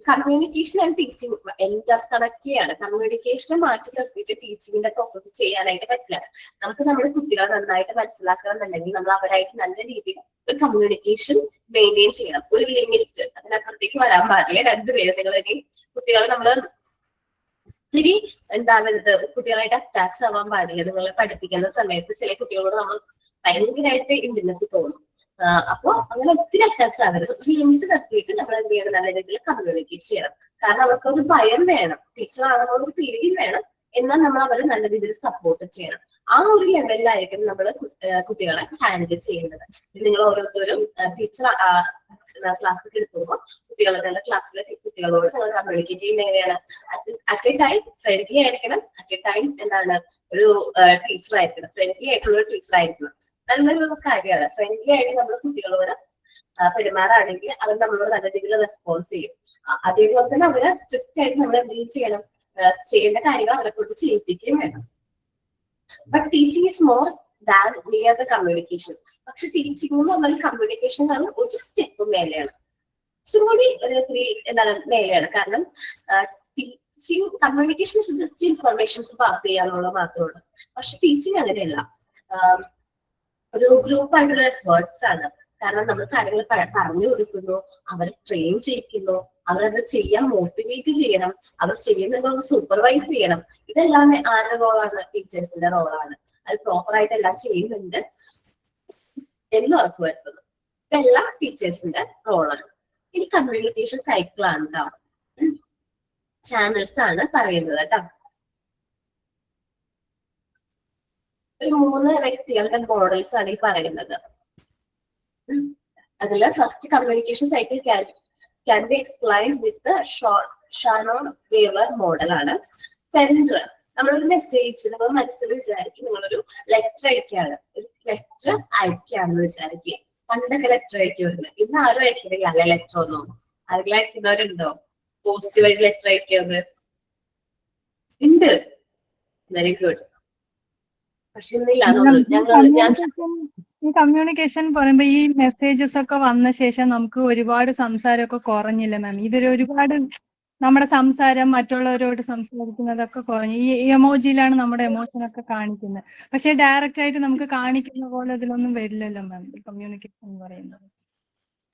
Communication and teaching Inter connect ചെയ്യാണ്. കമ്മ്യൂണിക്കേഷനെ മാറ്റി നിർത്തിയിട്ട് ടീച്ചിങ്ങിന്റെ പ്രോസസ്സ് ചെയ്യാനായിട്ട് പറ്റില്ല. നമുക്ക് നമ്മുടെ കുട്ടികളെ നന്നായിട്ട് മനസ്സിലാക്കണം എന്നുണ്ടെങ്കിൽ നമ്മൾ അവരായിട്ട് നല്ല രീതിയിൽ ഒരു കമ്മ്യൂണിക്കേഷൻ മെയിൻറ്റെയിൻ ചെയ്യണം. ഒരു ലിമിറ്റ്, അതിനപ്പുറത്തേക്ക് വരാൻ പാടില്ല. രണ്ടുപേരും നിങ്ങൾ കുട്ടികളെ നമ്മൾ ഒത്തിരി ഉണ്ടാവരുത്, കുട്ടികളായിട്ട് അറ്റാച്ച് ആവാൻ പാടില്ല. നിങ്ങൾ പഠിപ്പിക്കുന്ന സമയത്ത് ചില കുട്ടികളോട് നമ്മൾ ഭയങ്കരമായിട്ട് ഇന്റിമസി തോന്നും. അപ്പൊ അങ്ങനെ ഒത്തിരി അറ്റാച്ച് ആവരുത്. ഒരു ലിമിറ്റ് നിർത്തിയിട്ട് നമ്മൾ എന്ത് ചെയ്യണം, നല്ല രീതിയിൽ കമ്മ്യൂണിക്കേറ്റ് ചെയ്യണം. കാരണം അവർക്കൊരു ഭയം വേണം, ടീച്ചർ ആണെന്നുള്ള ഒരു പേടിയും വേണം. എന്നാൽ നമ്മൾ അവരെ നല്ല രീതിയിൽ സപ്പോർട്ട് ചെയ്യണം. ആ ഒരു ലെവലിലായിരിക്കും നമ്മൾ കുട്ടികളെ ഹാൻഡിൽ ചെയ്യുന്നത്. നിങ്ങൾ ഓരോരുത്തരും ടീച്ചർ ക്ലാസ്സൊക്കെ എടുക്കുമ്പോൾ കുട്ടികളുടെ ക്ലാസ്സിലെ കുട്ടികളോട് നിങ്ങൾ കമ്മ്യൂണിക്കേറ്റ് ചെയ്യുന്നത് എങ്ങനെയാണ്? അറ്റ് എ ടൈം ഫ്രണ്ട്ലി ആയിരിക്കണം, അറ്റ് എ ടൈം എന്താണ് ഒരു ടീച്ചർ ആയിരിക്കണം, ഫ്രണ്ട്ലി ആയിട്ടുള്ള ഒരു ടീച്ചർ ആയിരിക്കണം. നല്ലൊരു കാര്യമാണ്. ഫ്രണ്ട്ലി ആയിട്ട് നമ്മൾ കുട്ടികളോട് പെരുമാറാണെങ്കിൽ അവർ നമ്മളോട് നല്ല രീതിയിൽ റെസ്പോൺസ് ചെയ്യും. അതേപോലെ തന്നെ അവരെ സ്ട്രിക്റ്റ് ആയിട്ട് നമ്മൾ എന്തെങ്കിലും ചെയ്യണം, ചെയ്യേണ്ട കാര്യങ്ങൾ അവരെ കൊണ്ട് ചെയ്യിപ്പിക്കുകയും വേണം. But teaching is more than near the communication. പക്ഷെ ടീച്ചിങ് എന്ന് പറഞ്ഞാൽ കമ്മ്യൂണിക്കേഷൻ ഒരു സ്റ്റെപ്പ് മേലെയാണ്, കുറച്ചുകൂടി ഒരു 3 എന്താണ് മേലെയാണ്. കാരണം teaching communication just informations pass ചെയ്യാനുള്ള മാത്രമാണ്. പക്ഷെ ടീച്ചിങ് അങ്ങനെയല്ല, ഒരു ഗ്രൂപ്പ് ആയിട്ടുള്ള എഫേർട്സ് ആണ്. കാരണം നമ്മൾ കാര്യങ്ങൾ പറഞ്ഞു കൊടുക്കുന്നു, അവരെ ട്രെയിൻ ചെയ്യിക്കുന്നു, അവരത് ചെയ്യാൻ മോട്ടിവേറ്റ് ചെയ്യണം, അവർ ചെയ്യുന്നത് സൂപ്പർവൈസ് ചെയ്യണം. ഇതെല്ലാം ആരുടെ റോളാണ്? ടീച്ചേഴ്സിന്റെ റോളാണ്. അത് പ്രോപ്പറായിട്ട് എല്ലാം ചെയ്യുന്നുണ്ട് എന്ന് ഉറപ്പുവരുത്തുന്നത് ഇതെല്ലാം ടീച്ചേഴ്സിന്റെ റോളാണ്. ഇനി കമ്മ്യൂണിക്കേഷൻ സൈക്കിളാണ് കേട്ടോ, ചാനൽസ് ആണ് പറയുന്നത് കേട്ടോ. ഒരു 3 വ്യക്തികളുടെ മോഡൽസ് ആണ് ഈ പറയുന്നത്. അതില് first communication cycle can be explain with Shannon-waiver model ആണ്. സെൻട്രൽ, നമ്മളൊരു മെസ്സേജ് നിങ്ങൾ മനസ്സിൽ വിചാരിക്കും, നിങ്ങളൊരു ലെറ്റർ അയക്കുകയാണ്, ഒരു ലെറ്റർ അയക്കുകയാണെന്ന് വിചാരിക്കുക. പണ്ടൊക്കെ ലെറ്റർ അയക്കുമായിരുന്നു, ഇന്ന് ആരും അയക്കുന്നില്ല അല്ലെ ലെറ്റർ ഒന്നും. ആരെങ്കിലും അയക്കുന്നവരുണ്ടോ? പോസ്റ്റ് വഴി ലെറ്റർ അയക്കുന്നത് ഉണ്ട്, വെരി ഗുഡ്. പക്ഷെ ഇന്നില്ല. ഈ കമ്മ്യൂണിക്കേഷൻ പറയുമ്പോ ഈ മെസ്സേജസ് ഒക്കെ വന്ന ശേഷം നമുക്ക് ഒരുപാട് സംസാരമൊക്കെ കുറഞ്ഞില്ല മാം? ഇതൊരു ഒരുപാട് നമ്മുടെ സംസാരം മറ്റുള്ളവരോട് സംസാരിക്കുന്നതൊക്കെ കുറഞ്ഞു. ഈ എമോജിയിലാണ് നമ്മുടെ എമോഷൻ ഒക്കെ കാണിക്കുന്നത്. പക്ഷെ ഡയറക്റ്റ് ആയിട്ട് നമുക്ക് കാണിക്കുന്ന പോലെ ഇതിലൊന്നും വരില്ലല്ലോ മാം കമ്മ്യൂണിക്കേഷൻ എന്ന് പറയുന്നത്.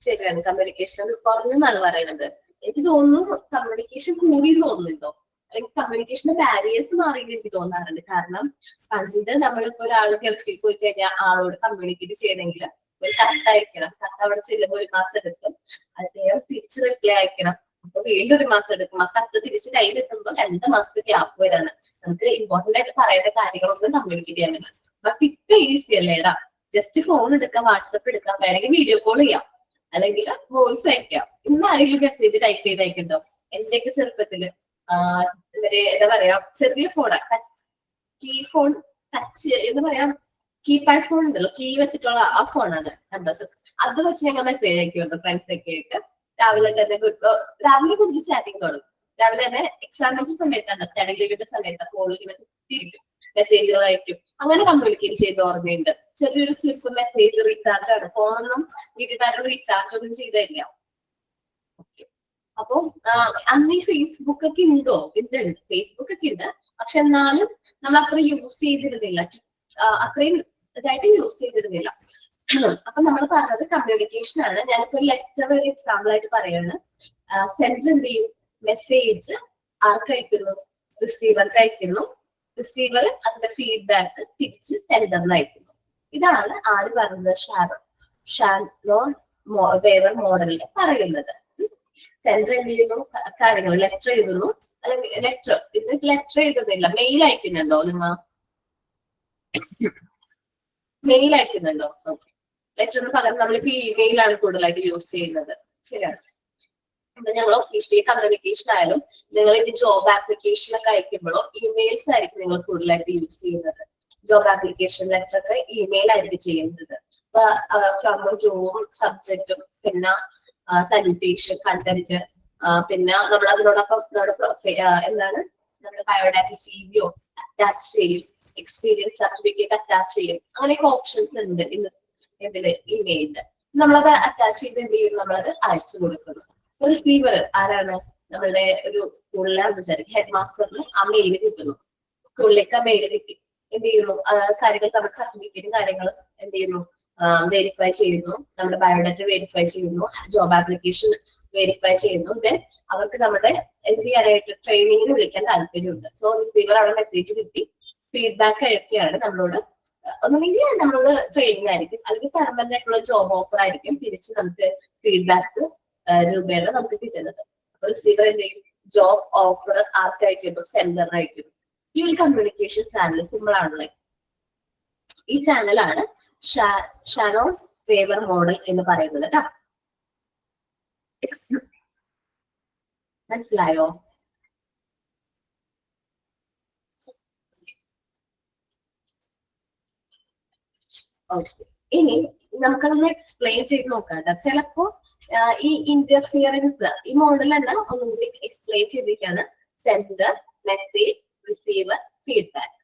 ശരിയാണ്, കമ്മ്യൂണിക്കേഷൻ കുറഞ്ഞെന്നാണ് പറയുന്നത്. എനിക്ക് തോന്നുന്നു കമ്മ്യൂണിക്കേഷൻ കൂടി തോന്നുന്നുണ്ടോ, അല്ലെങ്കിൽ കമ്മ്യൂണിക്കേഷന്റെ ബാരിയേഴ്സ് മാറിയെന്ന് എനിക്ക് തോന്നാറുണ്ട്. കാരണം പണ്ട് നമ്മളിപ്പോ ഒരാൾ ഗൾഫിൽ പോയി കഴിഞ്ഞാൽ ആളോട് കമ്മ്യൂണിക്കേറ്റ് ചെയ്യണമെങ്കിൽ ഒരു കത്തയക്കണം. കത്ത് അവിടെ ചെല്ലുമ്പോൾ 1 മാസം എടുക്കും, അദ്ദേഹം തിരിച്ചു റിപ്ലൈ അയക്കണം, അപ്പൊ വീണ്ടും 1 മാസം എടുക്കും. ആ കത്ത് തിരിച്ച് കയ്യിലെത്തുമ്പോൾ 2 മാസത്തെ ഗ്യാപ്പ് വരാണ്. നമുക്ക് ഇമ്പോർട്ടന്റ് ആയിട്ട് പറയേണ്ട കാര്യങ്ങളൊന്നും കമ്മ്യൂണിക്കേറ്റ് ചെയ്യാൻ പറ്റില്ല. ബട്ട് ഇപ്പൊ ഈസി അല്ലേടാ, ജസ്റ്റ് ഫോൺ എടുക്കാം, വാട്സപ്പ് എടുക്കാം, വേണമെങ്കിൽ വീഡിയോ കോൾ ചെയ്യാം, അല്ലെങ്കിൽ വോയിസ് അയക്കാം. ഇന്ന് ആരെങ്കിലും മെസ്സേജ് ടൈപ്പ് ചെയ്ത് അയക്കണ്ടോ? എന്റെയൊക്കെ ചെറുപ്പത്തില് ഇവര് എന്താ പറയാ, ചെറിയ ഫോണാണ്, കീ ഫോൺ, ടച്ച് എന്താ പറയാ, കീപാഡ് ഫോൺ ഉണ്ടല്ലോ, കീ വെച്ചിട്ടുള്ള ആ ഫോണാണ് നമ്പേഴ്സ്. അത് വെച്ച് ഞങ്ങൾ മെസ്സേജ് അയക്കുന്നുണ്ട് ഫ്രണ്ട്സൊക്കെ ആയിട്ട്. രാവിലെ തന്നെ രാവിലെ കൂടുതൽ ചാറ്റിങ് തുടങ്ങും. രാവിലെ തന്നെ എക്സാമിന്റെ സമയത്താണ്, സ്റ്റഡി ലീവിന്റെ സമയത്ത് ഫോണിൽ ഇങ്ങനെ കുത്തിയിരിക്കും, മെസ്സേജുകൾ അയക്കും. അങ്ങനെ കമ്മ്യൂണിക്കേറ്റ് ചെയ്ത് ഓർമ്മയുണ്ട്. ചെറിയൊരു സ്ലിപ്പ് മെസ്സേജ് റീചാർജ് ആണ്, ഫോണൊന്നും വീട്ടിൽ റീചാർജ് ഒന്നും ചെയ്തില്ല. അപ്പൊ അന്ന് ഈ ഫേസ്ബുക്ക് ഒക്കെ ഉണ്ടോ? ഉണ്ട്, ഫേസ്ബുക്ക് ഒക്കെ ഉണ്ട്. പക്ഷെ എന്നാലും നമ്മൾ അത്ര യൂസ് ചെയ്തിരുന്നില്ല, അത്രയും ഇതായിട്ട് യൂസ് ചെയ്തിരുന്നില്ല. അപ്പൊ നമ്മൾ പറഞ്ഞത് കമ്മ്യൂണിക്കേഷൻ ആണ്. ഞാനിപ്പോ ഒരു ലെറ്റർ ഒരു എക്സാമ്പിൾ ആയിട്ട് പറയാണ്. സെൻഡർ എന്ത് ചെയ്യും? മെസ്സേജ് ആർക്ക് അയക്കുന്നു? റിസീവർക്ക് അയക്കുന്നു. റിസീവർ അതിന്റെ ഫീഡ്ബാക്ക് തിരിച്ച് സെൻഡറിന് അയക്കുന്നു. ഇതാണ് ആര് പറയുന്നത്? ഷാനോൺ-വേവർ മോഡലിൽ പറയുന്നത്. സെൻഡർ എന്ത് ചെയ്യുന്നു? കാര്യങ്ങൾ ലെറ്റർ എഴുതുന്നു, അല്ലെങ്കിൽ ലെറ്റർ എഴുതുന്നില്ല, മെയിൽ അയക്കുന്നുണ്ടോ? നിങ്ങൾ മെയിൽ അയക്കുന്നുണ്ടോ? ഓക്കെ. ലെറ്ററിന് പകരം നമ്മളിപ്പോ ഇമെയിലാണ് കൂടുതലായിട്ട് യൂസ് ചെയ്യുന്നത്. ശരിയാണ്. ഇപ്പൊ ഞങ്ങൾ ഒഫീഷ്യലി കമ്മ്യൂണിക്കേഷൻ ആയാലും നിങ്ങൾ ഇനി ജോബ് ആപ്ലിക്കേഷനൊക്കെ അയക്കുമ്പോഴോ ഇമെയിൽസ് ആയിരിക്കും നിങ്ങൾ കൂടുതലായിട്ട് യൂസ് ചെയ്യുന്നത്. ജോബ് ആപ്ലിക്കേഷൻ ലെറ്റർ ഒക്കെ ഇമെയിൽ ആയിരിക്കും ചെയ്യുന്നത്. ഫ്രം ജോബും സബ്ജക്റ്റും പിന്നെ സല്യൂട്ടേഷൻ, കണ്ടന്റ്, പിന്നെ നമ്മൾ അതിനോടൊപ്പം എന്താണ് നമ്മുടെ ബയോഡാറ്റ സിവിയോ അറ്റാച്ച് ചെയ്യും, എക്സ്പീരിയൻസ് സർട്ടിഫിക്കറ്റ് അറ്റാച്ച് ചെയ്യും. അങ്ങനെയൊക്കെ ഓപ്ഷൻസ് ഉണ്ട് ഇതില് ഇമെയിലില്. നമ്മളത് അറ്റാച്ച് ചെയ്ത് എന്ത് ചെയ്യും? നമ്മളത് അയച്ചു കൊടുക്കുന്നു. റിസീവർ ആരാണ്? നമ്മളുടെ ഒരു സ്കൂളിലാണെന്ന് വിചാരിക്കും, ഹെഡ് മാസ്റ്ററിന് ആ മെയിൽ കിട്ടുന്നു, സ്കൂളിലേക്ക് ആ മെയിൽ കിട്ടി. എന്ത് ചെയ്യുന്നു? കാര്യങ്ങൾ നമ്മുടെ സർട്ടിഫിക്കറ്റും കാര്യങ്ങളും എന്ത് ചെയ്യുന്നു? വെരിഫൈ ചെയ്യുന്നു, നമ്മുടെ ബയോഡാറ്റ വെരിഫൈ ചെയ്യുന്നു, ജോബ് ആപ്ലിക്കേഷൻ വെരിഫൈ ചെയ്യുന്നു. ദെൻ അവർക്ക് നമ്മുടെ എന്ത് ചെയ്യാനായിട്ട് ട്രെയിനിങ്ങിന് വിളിക്കാൻ താല്പര്യമുണ്ട്. സോ റിസീവർ അവിടെ മെസ്സേജ് കിട്ടി, ഫീഡ്ബാക്ക് അയക്കുകയാണ് നമ്മളോട്. ഒന്നുമില്ലെങ്കിൽ നമ്മളോട് ട്രെയിനിങ് ആയിരിക്കും, അല്ലെങ്കിൽ പെർമനന്റ് ആയിട്ടുള്ള ജോബ് ഓഫർ ആയിരിക്കും തിരിച്ച് നമുക്ക് ഫീഡ്ബാക്ക് രൂപയാണ് നമുക്ക് കിട്ടുന്നത്. അപ്പൊ റിസീവർ എന്ത് ചെയ്യും? Job offer ആർക്കയക്കുന്നു? സെൻഡറിന് അയക്കുന്നു. ഈ ഒരു കമ്മ്യൂണിക്കേഷൻ ചാനൽ സിമ്പിൾ ആണല്ലേ. ഈ ചാനലാണ് ഷാനോൺ-വേവർ മോഡൽ എന്ന് പറയുന്നത് കേട്ടോ. മനസ്സിലായോ? ഓക്കെ, ഇനി നമുക്കതൊന്ന് എക്സ്പ്ലെയിൻ ചെയ്ത് നോക്കാം കേട്ടോ. ചിലപ്പോ ഈ ഇന്റർഫിയറൻസ് ഈ മോഡൽ തന്നെ ഒന്നുകൂടി എക്സ്പ്ലെയിൻ ചെയ്തിരിക്കുകയാണ്. Sender, message, receiver, feedback.